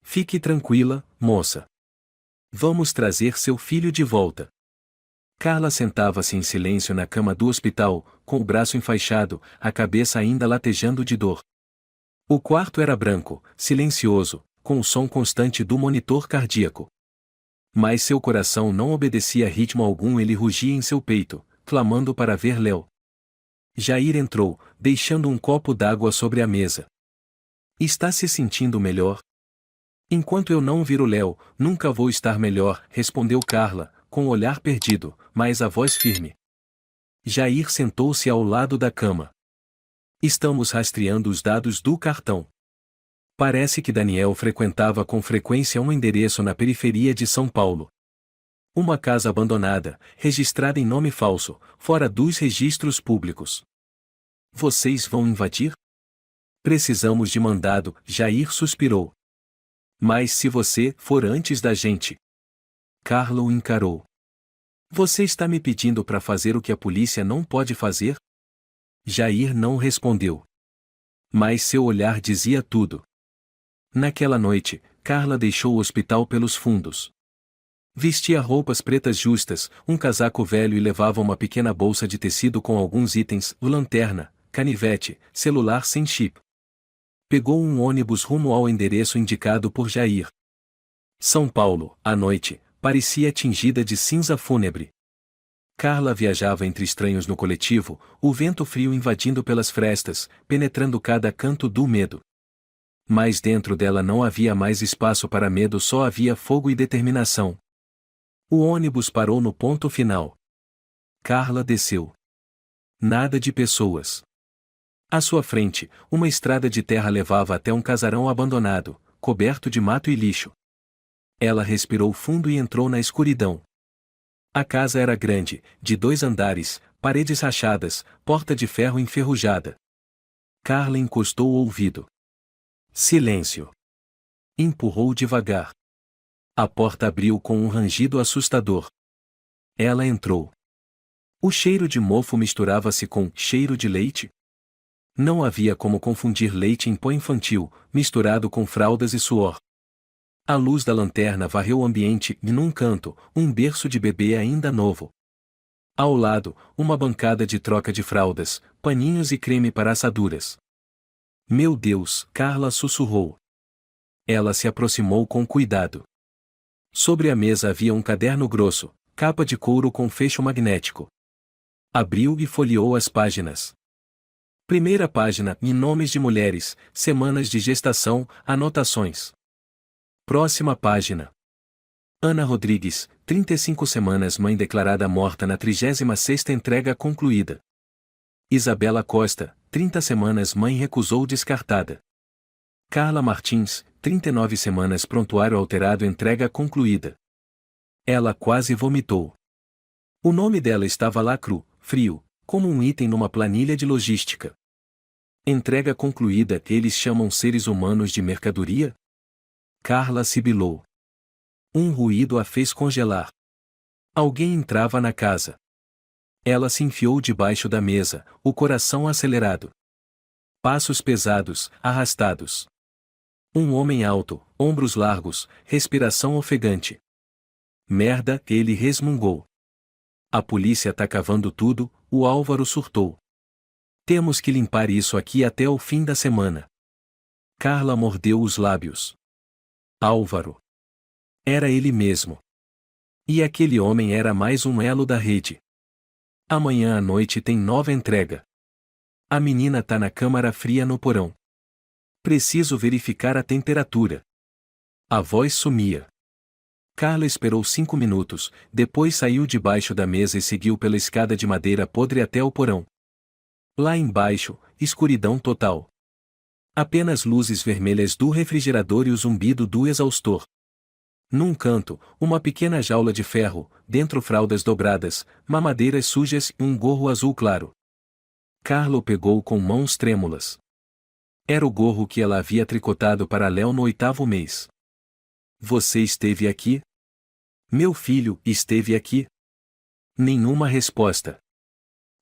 Fique tranquila, moça. Vamos trazer seu filho de volta. Carla sentava-se em silêncio na cama do hospital, com o braço enfaixado, a cabeça ainda latejando de dor. O quarto era branco, silencioso, com o som constante do monitor cardíaco. Mas seu coração não obedecia a ritmo algum, ele rugia em seu peito, clamando para ver Léo. Jair entrou, deixando um copo d'água sobre a mesa. Está se sentindo melhor? Enquanto eu não vir o Léo, nunca vou estar melhor, respondeu Carla, com o olhar perdido, mas a voz firme. Jair sentou-se ao lado da cama. Estamos rastreando os dados do cartão. Parece que Daniel frequentava com frequência um endereço na periferia de São Paulo. Uma casa abandonada, registrada em nome falso, fora dos registros públicos. Vocês vão invadir? Precisamos de mandado, Jair suspirou. Mas se você for antes da gente. Carla o encarou. Você está me pedindo para fazer o que a polícia não pode fazer? Jair não respondeu. Mas seu olhar dizia tudo. Naquela noite, Carla deixou o hospital pelos fundos. Vestia roupas pretas justas, um casaco velho e levava uma pequena bolsa de tecido com alguns itens, lanterna, canivete, celular sem chip. Pegou um ônibus rumo ao endereço indicado por Jair. São Paulo, à noite, parecia tingida de cinza fúnebre. Carla viajava entre estranhos no coletivo, o vento frio invadindo pelas frestas, penetrando cada canto do medo. Mas dentro dela não havia mais espaço para medo, só havia fogo e determinação. O ônibus parou no ponto final. Carla desceu. Nada de pessoas. À sua frente, uma estrada de terra levava até um casarão abandonado, coberto de mato e lixo. Ela respirou fundo e entrou na escuridão. A casa era grande, de 2 andares, paredes rachadas, porta de ferro enferrujada. Carla encostou o ouvido. Silêncio. Empurrou devagar. A porta abriu com um rangido assustador. Ela entrou. O cheiro de mofo misturava-se com cheiro de leite. Não havia como confundir leite em pó infantil, misturado com fraldas e suor. A luz da lanterna varreu o ambiente e num canto, um berço de bebê ainda novo. Ao lado, uma bancada de troca de fraldas, paninhos e creme para assaduras. Meu Deus, Carla sussurrou. Ela se aproximou com cuidado. Sobre a mesa havia um caderno grosso, capa de couro com fecho magnético. Abriu e folheou as páginas. Primeira página, nomes de mulheres, semanas de gestação, anotações. Próxima página. Ana Rodrigues, 35 semanas, mãe declarada morta na 36ª entrega concluída. Isabela Costa, 30 semanas, mãe recusou descartada. Carla Martins, 39 semanas, prontuário alterado, entrega concluída. Ela quase vomitou. O nome dela estava lá cru, frio, como um item numa planilha de logística. Entrega concluída, eles chamam seres humanos de mercadoria? Carla sibilou. Um ruído a fez congelar. Alguém entrava na casa. Ela se enfiou debaixo da mesa, o coração acelerado. Passos pesados, arrastados. Um homem alto, ombros largos, respiração ofegante. Merda, ele resmungou. A polícia tá cavando tudo, o Álvaro surtou. Temos que limpar isso aqui até o fim da semana. Carla mordeu os lábios. Álvaro. Era ele mesmo. E aquele homem era mais um elo da rede. Amanhã à noite tem nova entrega. A menina tá na câmara fria no porão. Preciso verificar a temperatura. A voz sumia. Carla esperou 5 minutos, depois saiu debaixo da mesa e seguiu pela escada de madeira podre até o porão. Lá embaixo, escuridão total. Apenas luzes vermelhas do refrigerador e o zumbido do exaustor. Num canto, uma pequena jaula de ferro, dentro fraldas dobradas, mamadeiras sujas e um gorro azul claro. Carla o pegou com mãos trêmulas. Era o gorro que ela havia tricotado para Léo no 8º mês. Você esteve aqui? Meu filho esteve aqui? Nenhuma resposta.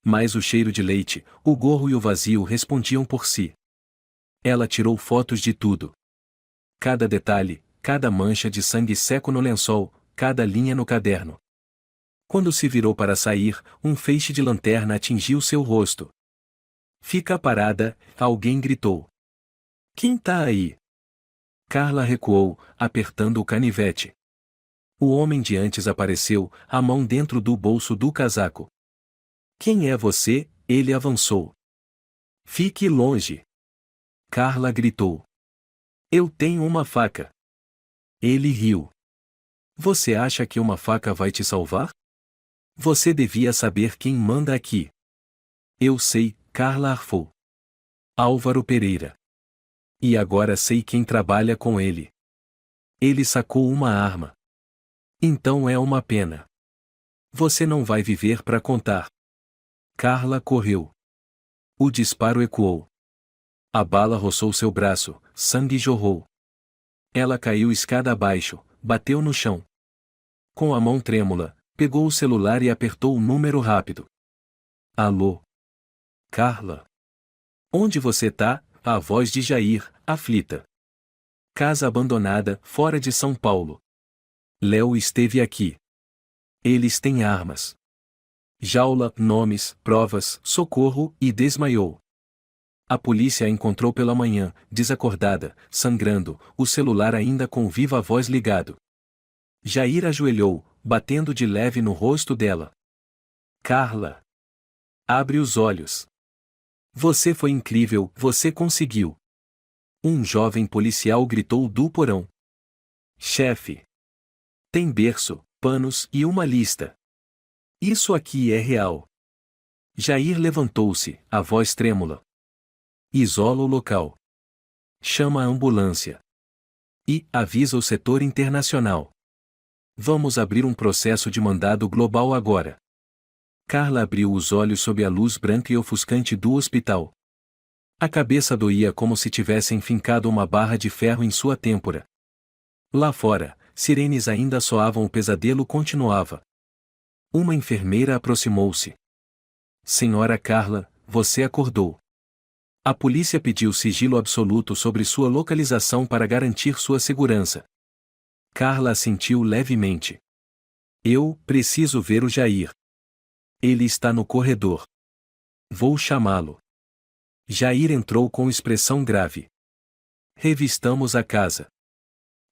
Mas o cheiro de leite, o gorro e o vazio respondiam por si. Ela tirou fotos de tudo. Cada detalhe, cada mancha de sangue seco no lençol, cada linha no caderno. Quando se virou para sair, um feixe de lanterna atingiu seu rosto. Fica parada, alguém gritou. Quem tá aí? Carla recuou, apertando o canivete. O homem de antes apareceu, a mão dentro do bolso do casaco. Quem é você? Ele avançou. Fique longe. Carla gritou. Eu tenho uma faca. Ele riu. Você acha que uma faca vai te salvar? Você devia saber quem manda aqui. Eu sei, Carla arfou. Álvaro Pereira. E agora sei quem trabalha com ele. Ele sacou uma arma. Então é uma pena. Você não vai viver para contar. Carla correu. O disparo ecoou. A bala roçou seu braço, sangue jorrou. Ela caiu escada abaixo, bateu no chão. Com a mão trêmula, pegou o celular e apertou o número rápido. Alô? Carla? Onde você tá? A voz de Jair, aflita. Casa abandonada, fora de São Paulo. Léo esteve aqui. Eles têm armas. Jaula, nomes, provas, socorro, e desmaiou. A polícia a encontrou pela manhã, desacordada, sangrando, o celular ainda com viva voz ligado. Jair ajoelhou, batendo de leve no rosto dela. Carla. Abre os olhos. Você foi incrível, você conseguiu. Um jovem policial gritou do porão. Chefe. Tem berço, panos e uma lista. Isso aqui é real. Jair levantou-se, a voz trêmula. Isola o local. Chama a ambulância. E avisa o setor internacional. Vamos abrir um processo de mandado global agora. Carla abriu os olhos sob a luz branca e ofuscante do hospital. A cabeça doía como se tivessem fincado uma barra de ferro em sua têmpora. Lá fora, sirenes ainda soavam, o pesadelo continuava. Uma enfermeira aproximou-se. Senhora Carla, você acordou. A polícia pediu sigilo absoluto sobre sua localização para garantir sua segurança. Carla assentiu levemente. Eu preciso ver o Jair. Ele está no corredor. Vou chamá-lo. Jair entrou com expressão grave. Revistamos a casa.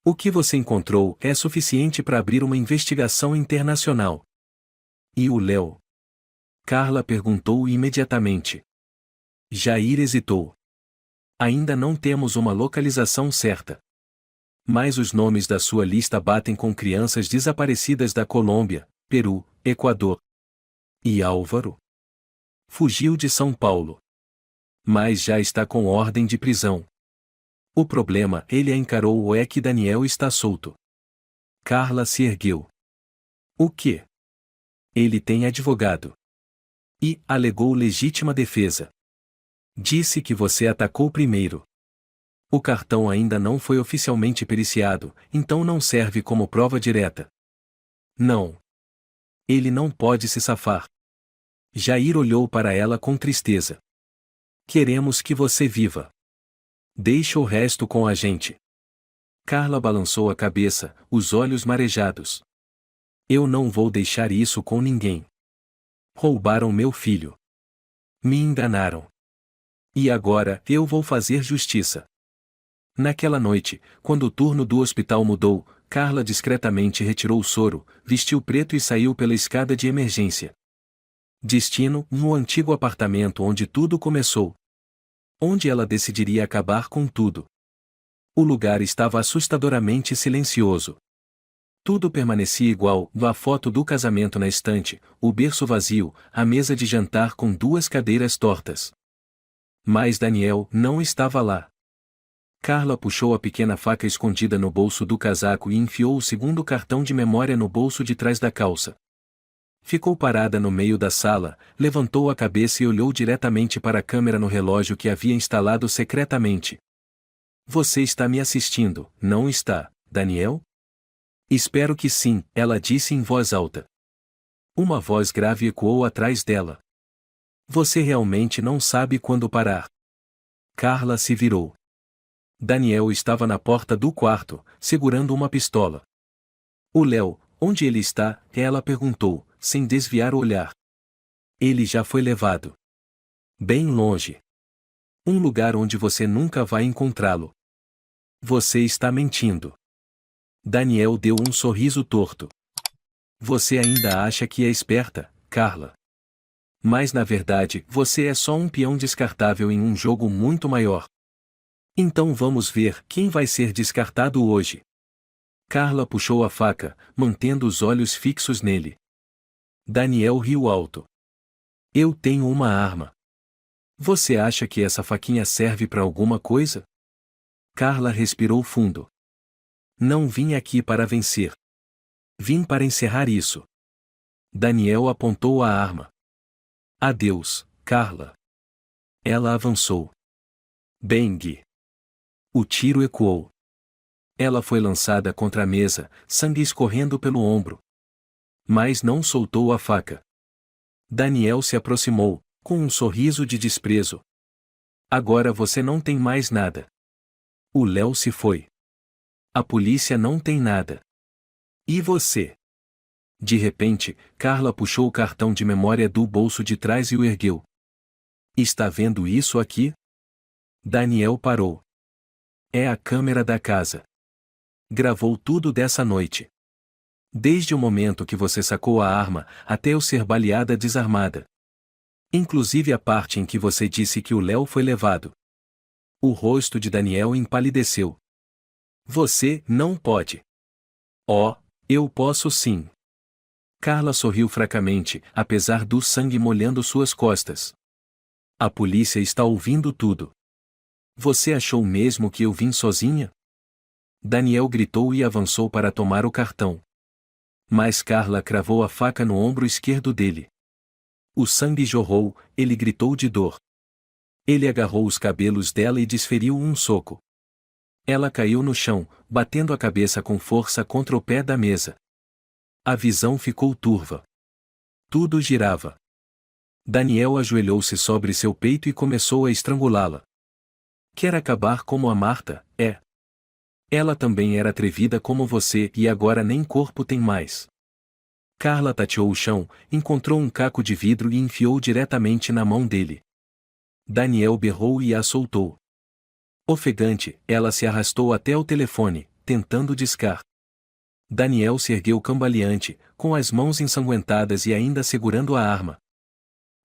O que você encontrou é suficiente para abrir uma investigação internacional. E o Léo? Carla perguntou imediatamente. Jair hesitou. Ainda não temos uma localização certa. Mas os nomes da sua lista batem com crianças desaparecidas da Colômbia, Peru, Equador. E Álvaro? Fugiu de São Paulo. Mas já está com ordem de prisão. O problema, ele a encarou, é que Daniel está solto. Carla se ergueu. O quê? Ele tem advogado. E alegou legítima defesa. Disse que você atacou primeiro. O cartão ainda não foi oficialmente periciado, então não serve como prova direta. Não. Ele não pode se safar. Jair olhou para ela com tristeza. Queremos que você viva. Deixa o resto com a gente. Carla balançou a cabeça, os olhos marejados. Eu não vou deixar isso com ninguém. Roubaram meu filho. Me enganaram. E agora eu vou fazer justiça. Naquela noite, quando o turno do hospital mudou, Carla discretamente retirou o soro, vestiu preto e saiu pela escada de emergência. Destino: no antigo apartamento onde tudo começou. Onde ela decidiria acabar com tudo. O lugar estava assustadoramente silencioso. Tudo permanecia igual: a foto do casamento na estante, o berço vazio, a mesa de jantar com duas cadeiras tortas. Mas Daniel não estava lá. Carla puxou a pequena faca escondida no bolso do casaco e enfiou o segundo cartão de memória no bolso de trás da calça. Ficou parada no meio da sala, levantou a cabeça e olhou diretamente para a câmera no relógio que havia instalado secretamente. Você está me assistindo, não está, Daniel? Espero que sim, ela disse em voz alta. Uma voz grave ecoou atrás dela. Você realmente não sabe quando parar. Carla se virou. Daniel estava na porta do quarto, segurando uma pistola. O Léo, onde ele está? Ela perguntou, sem desviar o olhar. Ele já foi levado. Bem longe. Um lugar onde você nunca vai encontrá-lo. Você está mentindo. Daniel deu um sorriso torto. Você ainda acha que é esperta, Carla. Mas na verdade, você é só um peão descartável em um jogo muito maior. Então vamos ver quem vai ser descartado hoje. Carla puxou a faca, mantendo os olhos fixos nele. Daniel riu alto. Eu tenho uma arma. Você acha que essa faquinha serve para alguma coisa? Carla respirou fundo. Não vim aqui para vencer. Vim para encerrar isso. Daniel apontou a arma. Adeus, Carla. Ela avançou. Bang! O tiro ecoou. Ela foi lançada contra a mesa, sangue escorrendo pelo ombro. Mas não soltou a faca. Daniel se aproximou, com um sorriso de desprezo. Agora você não tem mais nada. O Léo se foi. A polícia não tem nada. E você? De repente, Carla puxou o cartão de memória do bolso de trás e o ergueu. Está vendo isso aqui? Daniel parou. É a câmera da casa. Gravou tudo dessa noite. Desde o momento que você sacou a arma, até eu ser baleada desarmada. Inclusive a parte em que você disse que o Léo foi levado. O rosto de Daniel empalideceu. Você não pode. Oh, eu posso sim. Carla sorriu fracamente, apesar do sangue molhando suas costas. A polícia está ouvindo tudo. Você achou mesmo que eu vim sozinha? Daniel gritou e avançou para tomar o cartão. Mas Carla cravou a faca no ombro esquerdo dele. O sangue jorrou, ele gritou de dor. Ele agarrou os cabelos dela e desferiu um soco. Ela caiu no chão, batendo a cabeça com força contra o pé da mesa. A visão ficou turva. Tudo girava. Daniel ajoelhou-se sobre seu peito e começou a estrangulá-la. Quer acabar como a Marta, é? Ela também era atrevida como você e agora nem corpo tem mais. Carla tateou o chão, encontrou um caco de vidro e enfiou diretamente na mão dele. Daniel berrou e a soltou. Ofegante, ela se arrastou até o telefone, tentando discar. Daniel se ergueu cambaleante, com as mãos ensanguentadas e ainda segurando a arma.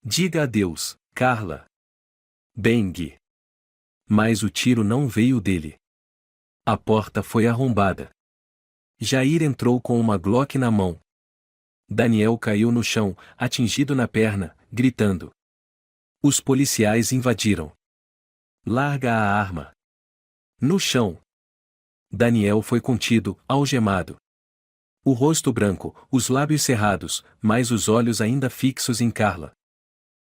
Diga adeus, Carla. Bang! Mas o tiro não veio dele. A porta foi arrombada. Jair entrou com uma Glock na mão. Daniel caiu no chão, atingido na perna, gritando. Os policiais invadiram. Larga a arma. No chão. Daniel foi contido, algemado. O rosto branco, os lábios cerrados, mas os olhos ainda fixos em Carla.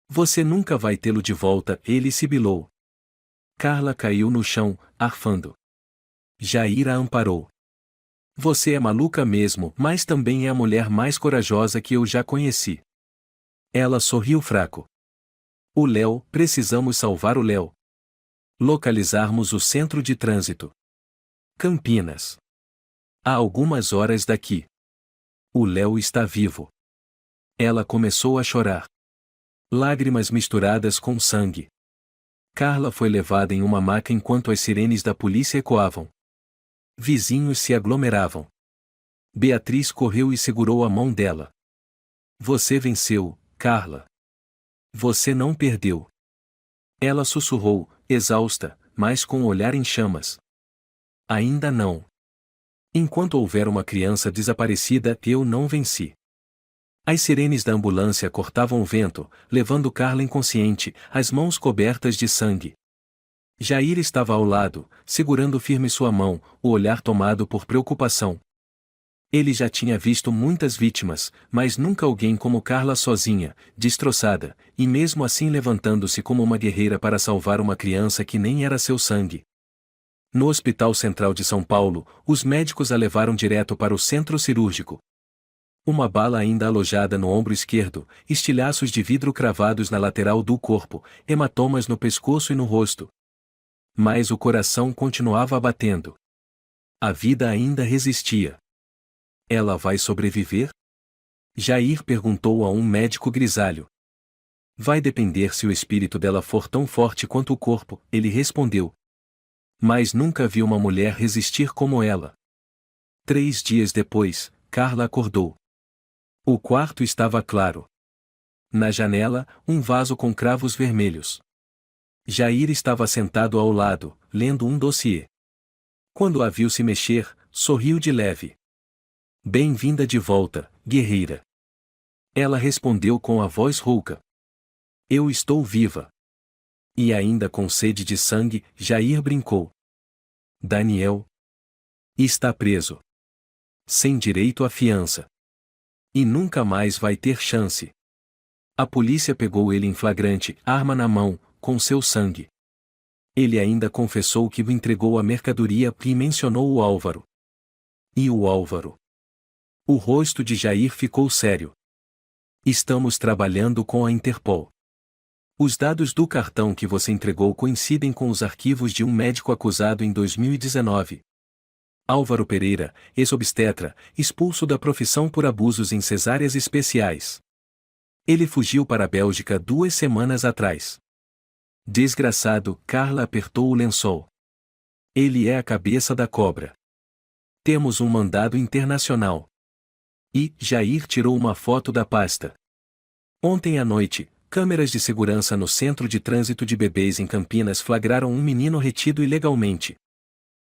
Você nunca vai tê-lo de volta, ele sibilou. Carla caiu no chão, arfando. Jair a amparou. Você é maluca mesmo, mas também é a mulher mais corajosa que eu já conheci. Ela sorriu fraco. O Léo, precisamos salvar o Léo. Localizarmos o centro de trânsito. Campinas. Há algumas horas daqui. O Léo está vivo. Ela começou a chorar. Lágrimas misturadas com sangue. Carla foi levada em uma maca enquanto as sirenes da polícia ecoavam. Vizinhos se aglomeravam. Beatriz correu e segurou a mão dela. Você venceu, Carla. Você não perdeu. Ela sussurrou, exausta, mas com o olhar em chamas. Ainda não. Enquanto houver uma criança desaparecida, eu não venci. As sirenes da ambulância cortavam o vento, levando Carla inconsciente, as mãos cobertas de sangue. Jair estava ao lado, segurando firme sua mão, o olhar tomado por preocupação. Ele já tinha visto muitas vítimas, mas nunca alguém como Carla sozinha, destroçada, e mesmo assim levantando-se como uma guerreira para salvar uma criança que nem era seu sangue. No Hospital Central de São Paulo, os médicos a levaram direto para o centro cirúrgico. Uma bala ainda alojada no ombro esquerdo, estilhaços de vidro cravados na lateral do corpo, hematomas no pescoço e no rosto. Mas o coração continuava batendo. A vida ainda resistia. Ela vai sobreviver? Jair perguntou a um médico grisalho. Vai depender se o espírito dela for tão forte quanto o corpo, ele respondeu. Mas nunca vi uma mulher resistir como ela. 3 dias depois, Carla acordou. O quarto estava claro. Na janela, um vaso com cravos vermelhos. Jair estava sentado ao lado, lendo um dossiê. Quando a viu se mexer, sorriu de leve. Bem-vinda de volta, guerreira. Ela respondeu com a voz rouca. Eu estou viva. E ainda com sede de sangue, Jair brincou. Daniel está preso. Sem direito à fiança. E nunca mais vai ter chance. A polícia pegou ele em flagrante, arma na mão, com seu sangue. Ele ainda confessou que entregou a mercadoria e mencionou o Álvaro. E o Álvaro? O rosto de Jair ficou sério. Estamos trabalhando com a Interpol. Os dados do cartão que você entregou coincidem com os arquivos de um médico acusado em 2019. Álvaro Pereira, ex-obstetra, expulso da profissão por abusos em cesáreas especiais. Ele fugiu para a Bélgica 2 semanas atrás. Desgraçado, Carla apertou o lençol. Ele é a cabeça da cobra. Temos um mandado internacional. E Jair tirou uma foto da pasta. Ontem à noite, câmeras de segurança no centro de trânsito de bebês em Campinas flagraram um menino retido ilegalmente.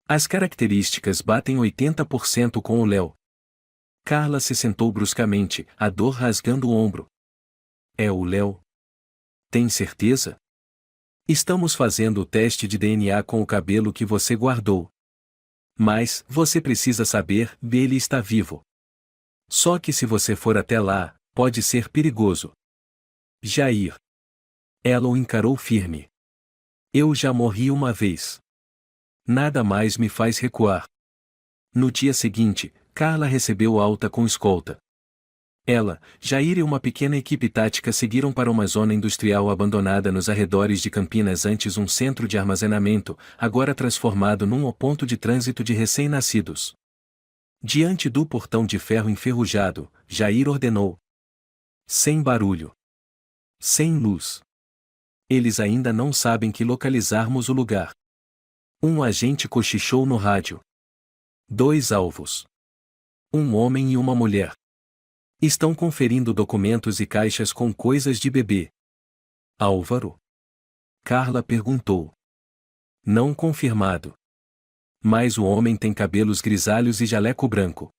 As características batem 80% com o Léo. Carla se sentou bruscamente, a dor rasgando o ombro. É o Léo? Tem certeza? Estamos fazendo o teste de DNA com o cabelo que você guardou. Mas, você precisa saber, ele está vivo. Só que se você for até lá, pode ser perigoso. Jair. Ela o encarou firme. Eu já morri uma vez. Nada mais me faz recuar. No dia seguinte, Carla recebeu alta com escolta. Ela, Jair e uma pequena equipe tática seguiram para uma zona industrial abandonada nos arredores de Campinas, antes um centro de armazenamento, agora transformado num ponto de trânsito de recém-nascidos. Diante do portão de ferro enferrujado, Jair ordenou. Sem barulho. Sem luz. Eles ainda não sabem que localizarmos o lugar. Um agente cochichou no rádio. 2 alvos. Um homem e uma mulher. Estão conferindo documentos e caixas com coisas de bebê. Álvaro? Carla perguntou. Não confirmado. Mas o homem tem cabelos grisalhos e jaleco branco.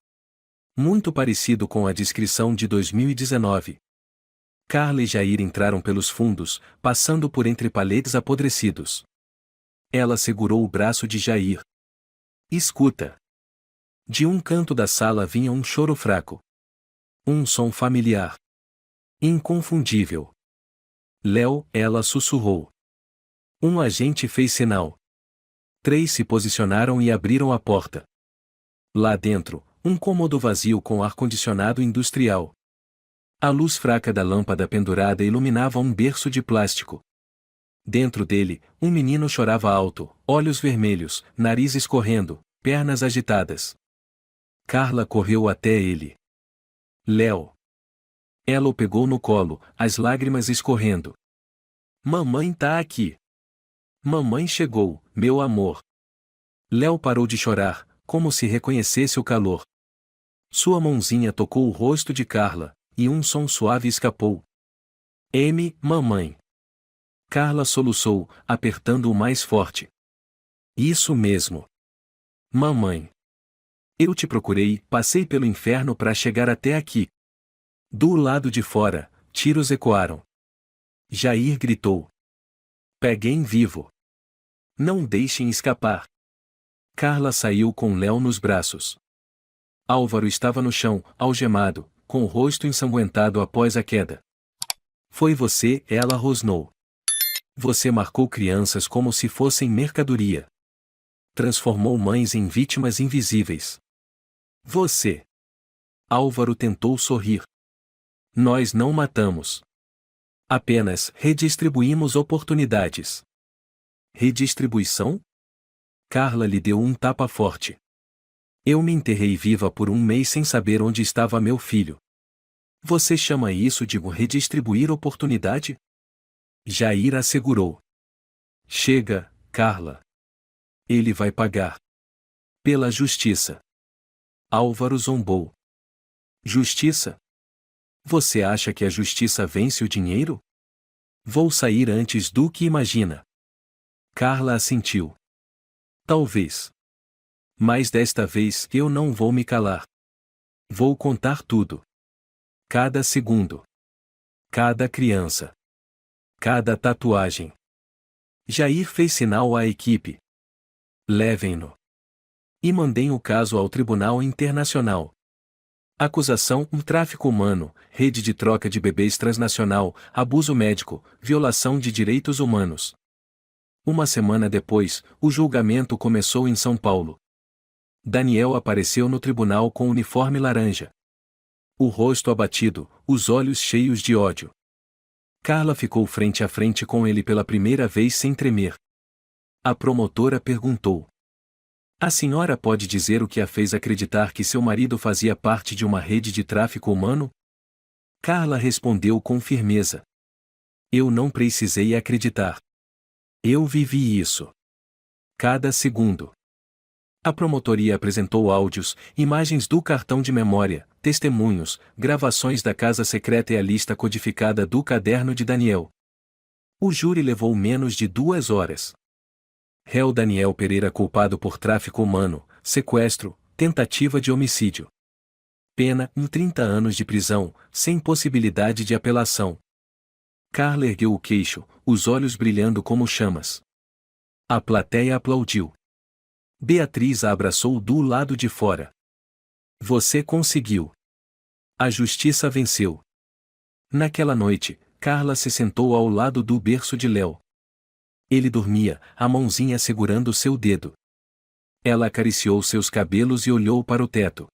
Muito parecido com a descrição de 2019. Carla e Jair entraram pelos fundos, passando por entre paletes apodrecidos. Ela segurou o braço de Jair. Escuta. De um canto da sala vinha um choro fraco. Um som familiar. Inconfundível. Léo, ela sussurrou. Um agente fez sinal. 3 se posicionaram e abriram a porta. Lá dentro, um cômodo vazio com ar-condicionado industrial. A luz fraca da lâmpada pendurada iluminava um berço de plástico. Dentro dele, um menino chorava alto, olhos vermelhos, nariz escorrendo, pernas agitadas. Carla correu até ele. Léo. Ela o pegou no colo, as lágrimas escorrendo. Mamãe tá aqui. Mamãe chegou, meu amor. Léo parou de chorar, como se reconhecesse o calor. Sua mãozinha tocou o rosto de Carla, e um som suave escapou. Mamãe. Carla soluçou, apertando-o mais forte. Isso mesmo. Mamãe. Eu te procurei, passei pelo inferno para chegar até aqui. Do lado de fora, tiros ecoaram. Jair gritou. Peguem vivo. Não deixem escapar. Carla saiu com Léo nos braços. Álvaro estava no chão, algemado, com o rosto ensanguentado após a queda. Foi você, ela rosnou. Você marcou crianças como se fossem mercadoria. Transformou mães em vítimas invisíveis. Você. Álvaro tentou sorrir. Nós não matamos. Apenas redistribuímos oportunidades. Redistribuição? Carla lhe deu um tapa forte. Eu me enterrei viva por um mês sem saber onde estava meu filho. Você chama isso de redistribuir oportunidade? Jair assegurou. Chega, Carla. Ele vai pagar. Pela justiça. Álvaro zombou. Justiça? Você acha que a justiça vence o dinheiro? Vou sair antes do que imagina. Carla assentiu. Talvez. Mas desta vez eu não vou me calar. Vou contar tudo. Cada segundo. Cada criança. Cada tatuagem. Jair fez sinal à equipe. Levem-no. E mandem o caso ao Tribunal Internacional. Acusação: tráfico humano, rede de troca de bebês transnacional, abuso médico, violação de direitos humanos. Uma semana depois, o julgamento começou em São Paulo. Daniel apareceu no tribunal com uniforme laranja. O rosto abatido, os olhos cheios de ódio. Carla ficou frente a frente com ele pela primeira vez sem tremer. A promotora perguntou. A senhora pode dizer o que a fez acreditar que seu marido fazia parte de uma rede de tráfico humano? Carla respondeu com firmeza. Eu não precisei acreditar. Eu vivi isso. Cada segundo. A promotoria apresentou áudios, imagens do cartão de memória, testemunhos, gravações da casa secreta e a lista codificada do caderno de Daniel. O júri levou menos de 2 horas. Réu Daniel Pereira culpado por tráfico humano, sequestro, tentativa de homicídio. Pena: 30 anos de prisão, sem possibilidade de apelação. Carla ergueu o queixo, os olhos brilhando como chamas. A plateia aplaudiu. Beatriz a abraçou do lado de fora. Você conseguiu. A justiça venceu. Naquela noite, Carla se sentou ao lado do berço de Léo. Ele dormia, a mãozinha segurando seu dedo. Ela acariciou seus cabelos e olhou para o teto.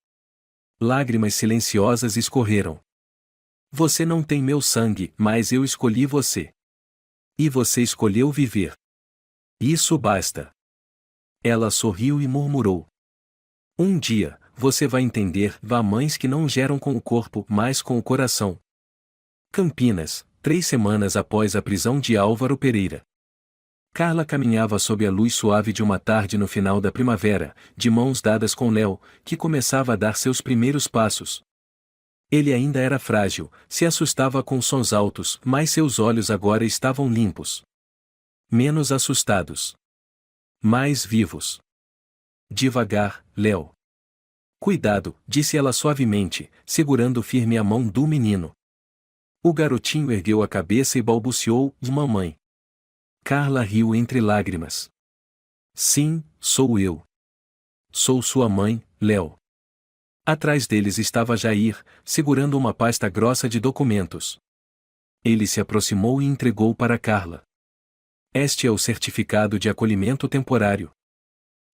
Lágrimas silenciosas escorreram. Você não tem meu sangue, mas eu escolhi você. E você escolheu viver. Isso basta. Ela sorriu e murmurou. Um dia, você vai entender, há mães que não geram com o corpo, mas com o coração. Campinas, 3 semanas após a prisão de Álvaro Pereira. Carla caminhava sob a luz suave de uma tarde no final da primavera, de mãos dadas com Léo, que começava a dar seus primeiros passos. Ele ainda era frágil, se assustava com sons altos, mas seus olhos agora estavam limpos. Menos assustados. Mais vivos. Devagar, Léo. Cuidado, disse ela suavemente, segurando firme a mão do menino. O garotinho ergueu a cabeça e balbuciou: mamãe. Carla riu entre lágrimas. Sim, sou eu. Sou sua mãe, Léo. Atrás deles estava Jair, segurando uma pasta grossa de documentos. Ele se aproximou e entregou para Carla. Este é o certificado de acolhimento temporário.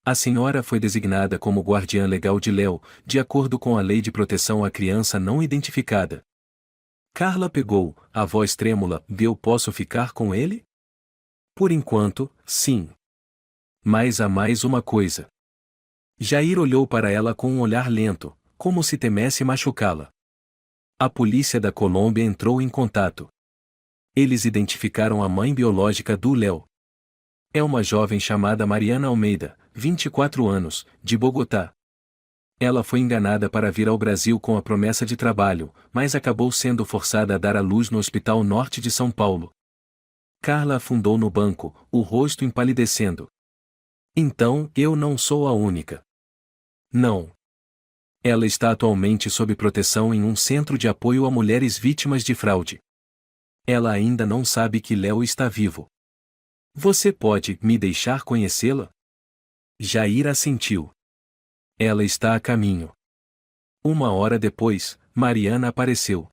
A senhora foi designada como guardiã legal de Léo, de acordo com a Lei de Proteção à Criança Não Identificada. Carla pegou, a voz trêmula: eu posso ficar com ele? Por enquanto, sim. Mas há mais uma coisa. Jair olhou para ela com um olhar lento, como se temesse machucá-la. A polícia da Colômbia entrou em contato. Eles identificaram a mãe biológica do Léo. É uma jovem chamada Mariana Almeida, 24 anos, de Bogotá. Ela foi enganada para vir ao Brasil com a promessa de trabalho, mas acabou sendo forçada a dar à luz no Hospital Norte de São Paulo. Carla afundou no banco, o rosto empalidecendo. Então, eu não sou a única. Não. Ela está atualmente sob proteção em um centro de apoio a mulheres vítimas de fraude. Ela ainda não sabe que Léo está vivo. Você pode me deixar conhecê-la? Jair assentiu. Ela está a caminho. 1 hora depois, Mariana apareceu.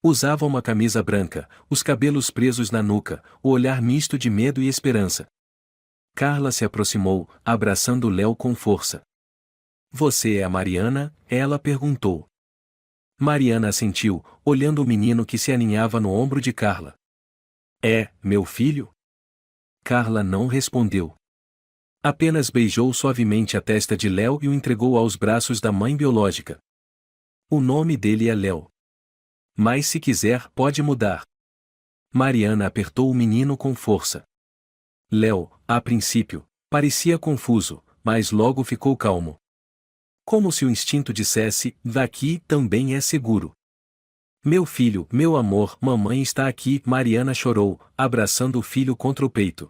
Usava uma camisa branca, os cabelos presos na nuca, o olhar misto de medo e esperança. Carla se aproximou, abraçando Léo com força. Você é a Mariana? Ela perguntou. Mariana assentiu, olhando o menino que se aninhava no ombro de Carla. É, meu filho? Carla não respondeu. Apenas beijou suavemente a testa de Léo e o entregou aos braços da mãe biológica. O nome dele é Léo. Mas se quiser, pode mudar. Mariana apertou o menino com força. Léo, a princípio, parecia confuso, mas logo ficou calmo. Como se o instinto dissesse, daqui também é seguro. Meu filho, meu amor, mamãe está aqui, Mariana chorou, abraçando o filho contra o peito.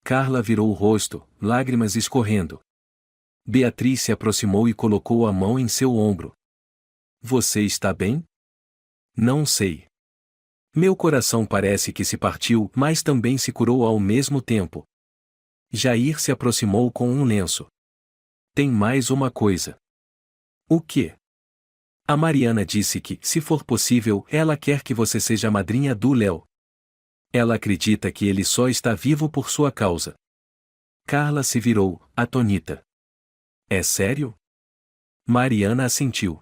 Carla virou o rosto, lágrimas escorrendo. Beatriz se aproximou e colocou a mão em seu ombro. Você está bem? Não sei. Meu coração parece que se partiu, mas também se curou ao mesmo tempo. Jair se aproximou com um lenço. Tem mais uma coisa. O quê? A Mariana disse que, se for possível, ela quer que você seja a madrinha do Léo. Ela acredita que ele só está vivo por sua causa. Carla se virou, atônita. É sério? Mariana assentiu.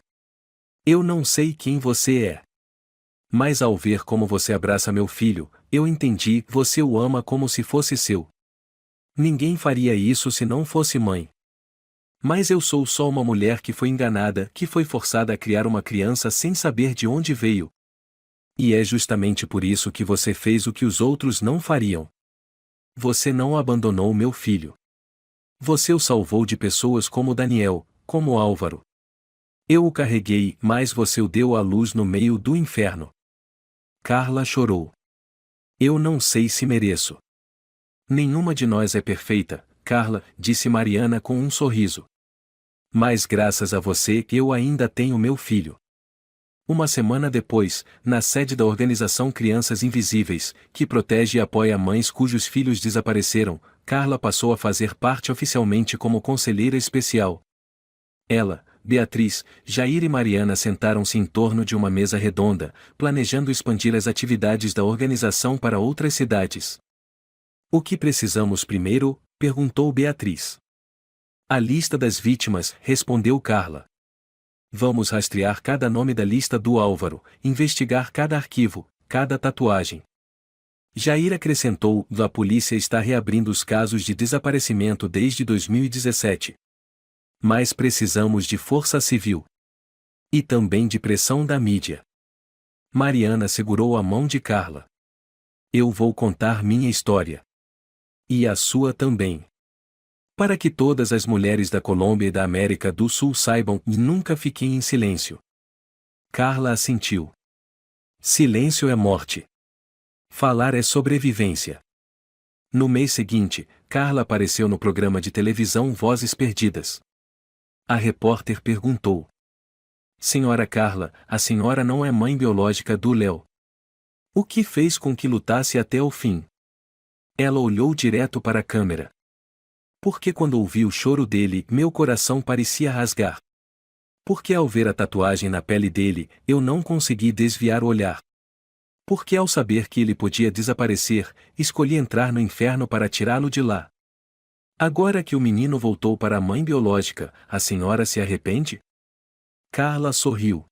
Eu não sei quem você é. Mas ao ver como você abraça meu filho, eu entendi, você o ama como se fosse seu. Ninguém faria isso se não fosse mãe. Mas eu sou só uma mulher que foi enganada, que foi forçada a criar uma criança sem saber de onde veio. E é justamente por isso que você fez o que os outros não fariam. Você não abandonou meu filho. Você o salvou de pessoas como Daniel, como Álvaro. Eu o carreguei, mas você o deu à luz no meio do inferno. Carla chorou. Eu não sei se mereço. Nenhuma de nós é perfeita, Carla, disse Mariana com um sorriso. Mas graças a você eu ainda tenho meu filho. 1 semana depois, na sede da organização Crianças Invisíveis, que protege e apoia mães cujos filhos desapareceram, Carla passou a fazer parte oficialmente como conselheira especial. Ela, Beatriz, Jair e Mariana sentaram-se em torno de uma mesa redonda, planejando expandir as atividades da organização para outras cidades. O que precisamos primeiro? Perguntou Beatriz. A lista das vítimas, respondeu Carla. Vamos rastrear cada nome da lista do Álvaro, investigar cada arquivo, cada tatuagem. Jair acrescentou: a polícia está reabrindo os casos de desaparecimento desde 2017. Mas precisamos de força civil. E também de pressão da mídia. Mariana segurou a mão de Carla. Eu vou contar minha história. E a sua também. Para que todas as mulheres da Colômbia e da América do Sul saibam e nunca fiquem em silêncio. Carla assentiu. Silêncio é morte. Falar é sobrevivência. No mês seguinte, Carla apareceu no programa de televisão Vozes Perdidas. A repórter perguntou. Senhora Carla, a senhora não é mãe biológica do Léo. O que fez com que lutasse até o fim? Ela olhou direto para a câmera. Porque quando ouvi o choro dele, meu coração parecia rasgar. Porque ao ver a tatuagem na pele dele, eu não consegui desviar o olhar. Porque ao saber que ele podia desaparecer, escolhi entrar no inferno para tirá-lo de lá. Agora que o menino voltou para a mãe biológica, a senhora se arrepende? Carla sorriu.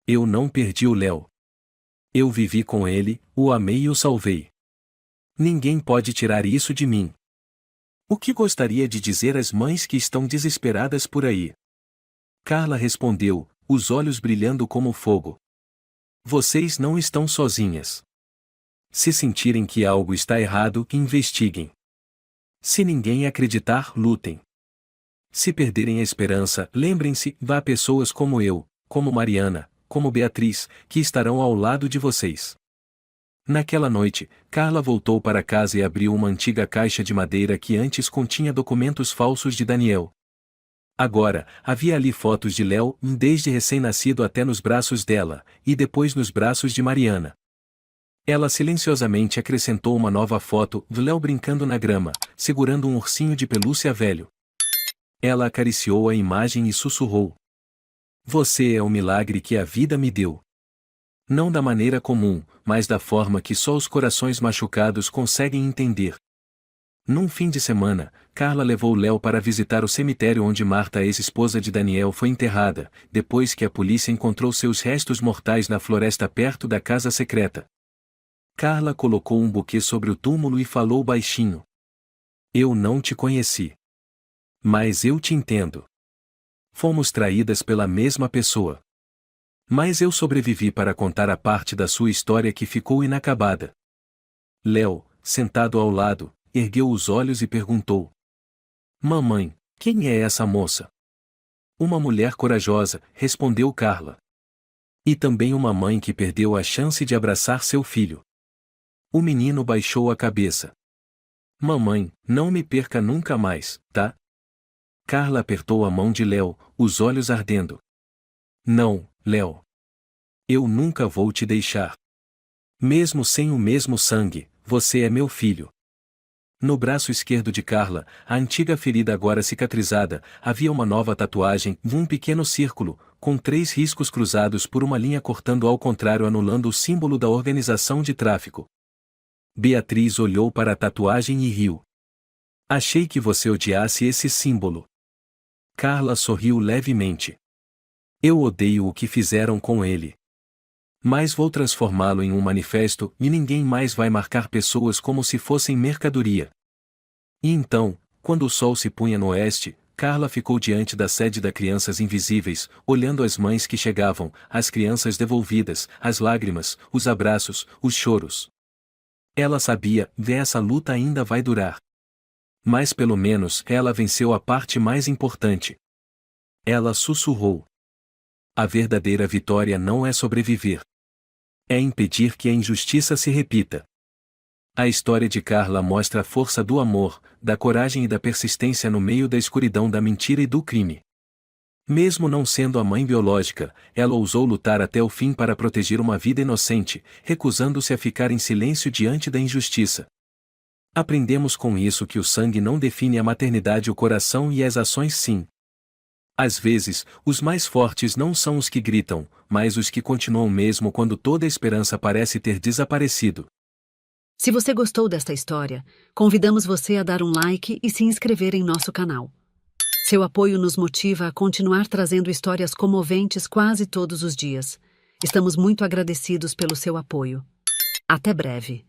Eu não perdi o Léo. Eu vivi com ele, o amei e o salvei. Ninguém pode tirar isso de mim. O que gostaria de dizer às mães que estão desesperadas por aí? Carla respondeu, os olhos brilhando como fogo. Vocês não estão sozinhas. Se sentirem que algo está errado, investiguem. Se ninguém acreditar, lutem. Se perderem a esperança, lembrem-se, vá pessoas como eu, como Mariana, como Beatriz, que estarão ao lado de vocês. Naquela noite, Carla voltou para casa e abriu uma antiga caixa de madeira que antes continha documentos falsos de Daniel. Agora, havia ali fotos de Léo, desde recém-nascido até nos braços dela, e depois nos braços de Mariana. Ela silenciosamente acrescentou uma nova foto de Léo brincando na grama, segurando um ursinho de pelúcia velho. Ela acariciou a imagem e sussurrou: Você é o milagre que a vida me deu. Não da maneira comum, mas da forma que só os corações machucados conseguem entender. Num fim de semana, Carla levou Léo para visitar o cemitério onde Marta, ex-esposa de Daniel, foi enterrada, depois que a polícia encontrou seus restos mortais na floresta perto da casa secreta. Carla colocou um buquê sobre o túmulo e falou baixinho: Eu não te conheci. Mas eu te entendo. Fomos traídas pela mesma pessoa. Mas eu sobrevivi para contar a parte da sua história que ficou inacabada. Léo, sentado ao lado, ergueu os olhos e perguntou: Mamãe, quem é essa moça? Uma mulher corajosa, respondeu Carla. E também uma mãe que perdeu a chance de abraçar seu filho. O menino baixou a cabeça. Mamãe, não me perca nunca mais, tá? Carla apertou a mão de Léo, os olhos ardendo. Não, Léo. Eu nunca vou te deixar. Mesmo sem o mesmo sangue, você é meu filho. No braço esquerdo de Carla, a antiga ferida agora cicatrizada, havia uma nova tatuagem, um pequeno círculo, com 3 riscos cruzados por uma linha cortando ao contrário, anulando o símbolo da organização de tráfico. Beatriz olhou para a tatuagem e riu. Achei que você odiasse esse símbolo. Carla sorriu levemente. Eu odeio o que fizeram com ele. Mas vou transformá-lo em um manifesto e ninguém mais vai marcar pessoas como se fossem mercadoria. E então, quando o sol se punha no oeste, Carla ficou diante da sede da Crianças Invisíveis, olhando as mães que chegavam, as crianças devolvidas, as lágrimas, os abraços, os choros. Ela sabia, essa luta ainda vai durar. Mas pelo menos ela venceu a parte mais importante. Ela sussurrou: A verdadeira vitória não é sobreviver. É impedir que a injustiça se repita. A história de Carla mostra a força do amor, da coragem e da persistência no meio da escuridão da mentira e do crime. Mesmo não sendo a mãe biológica, ela ousou lutar até o fim para proteger uma vida inocente, recusando-se a ficar em silêncio diante da injustiça. Aprendemos com isso que o sangue não define a maternidade, o coração e as ações sim. Às vezes, os mais fortes não são os que gritam, mas os que continuam mesmo quando toda a esperança parece ter desaparecido. Se você gostou desta história, convidamos você a dar um like e se inscrever em nosso canal. Seu apoio nos motiva a continuar trazendo histórias comoventes quase todos os dias. Estamos muito agradecidos pelo seu apoio. Até breve.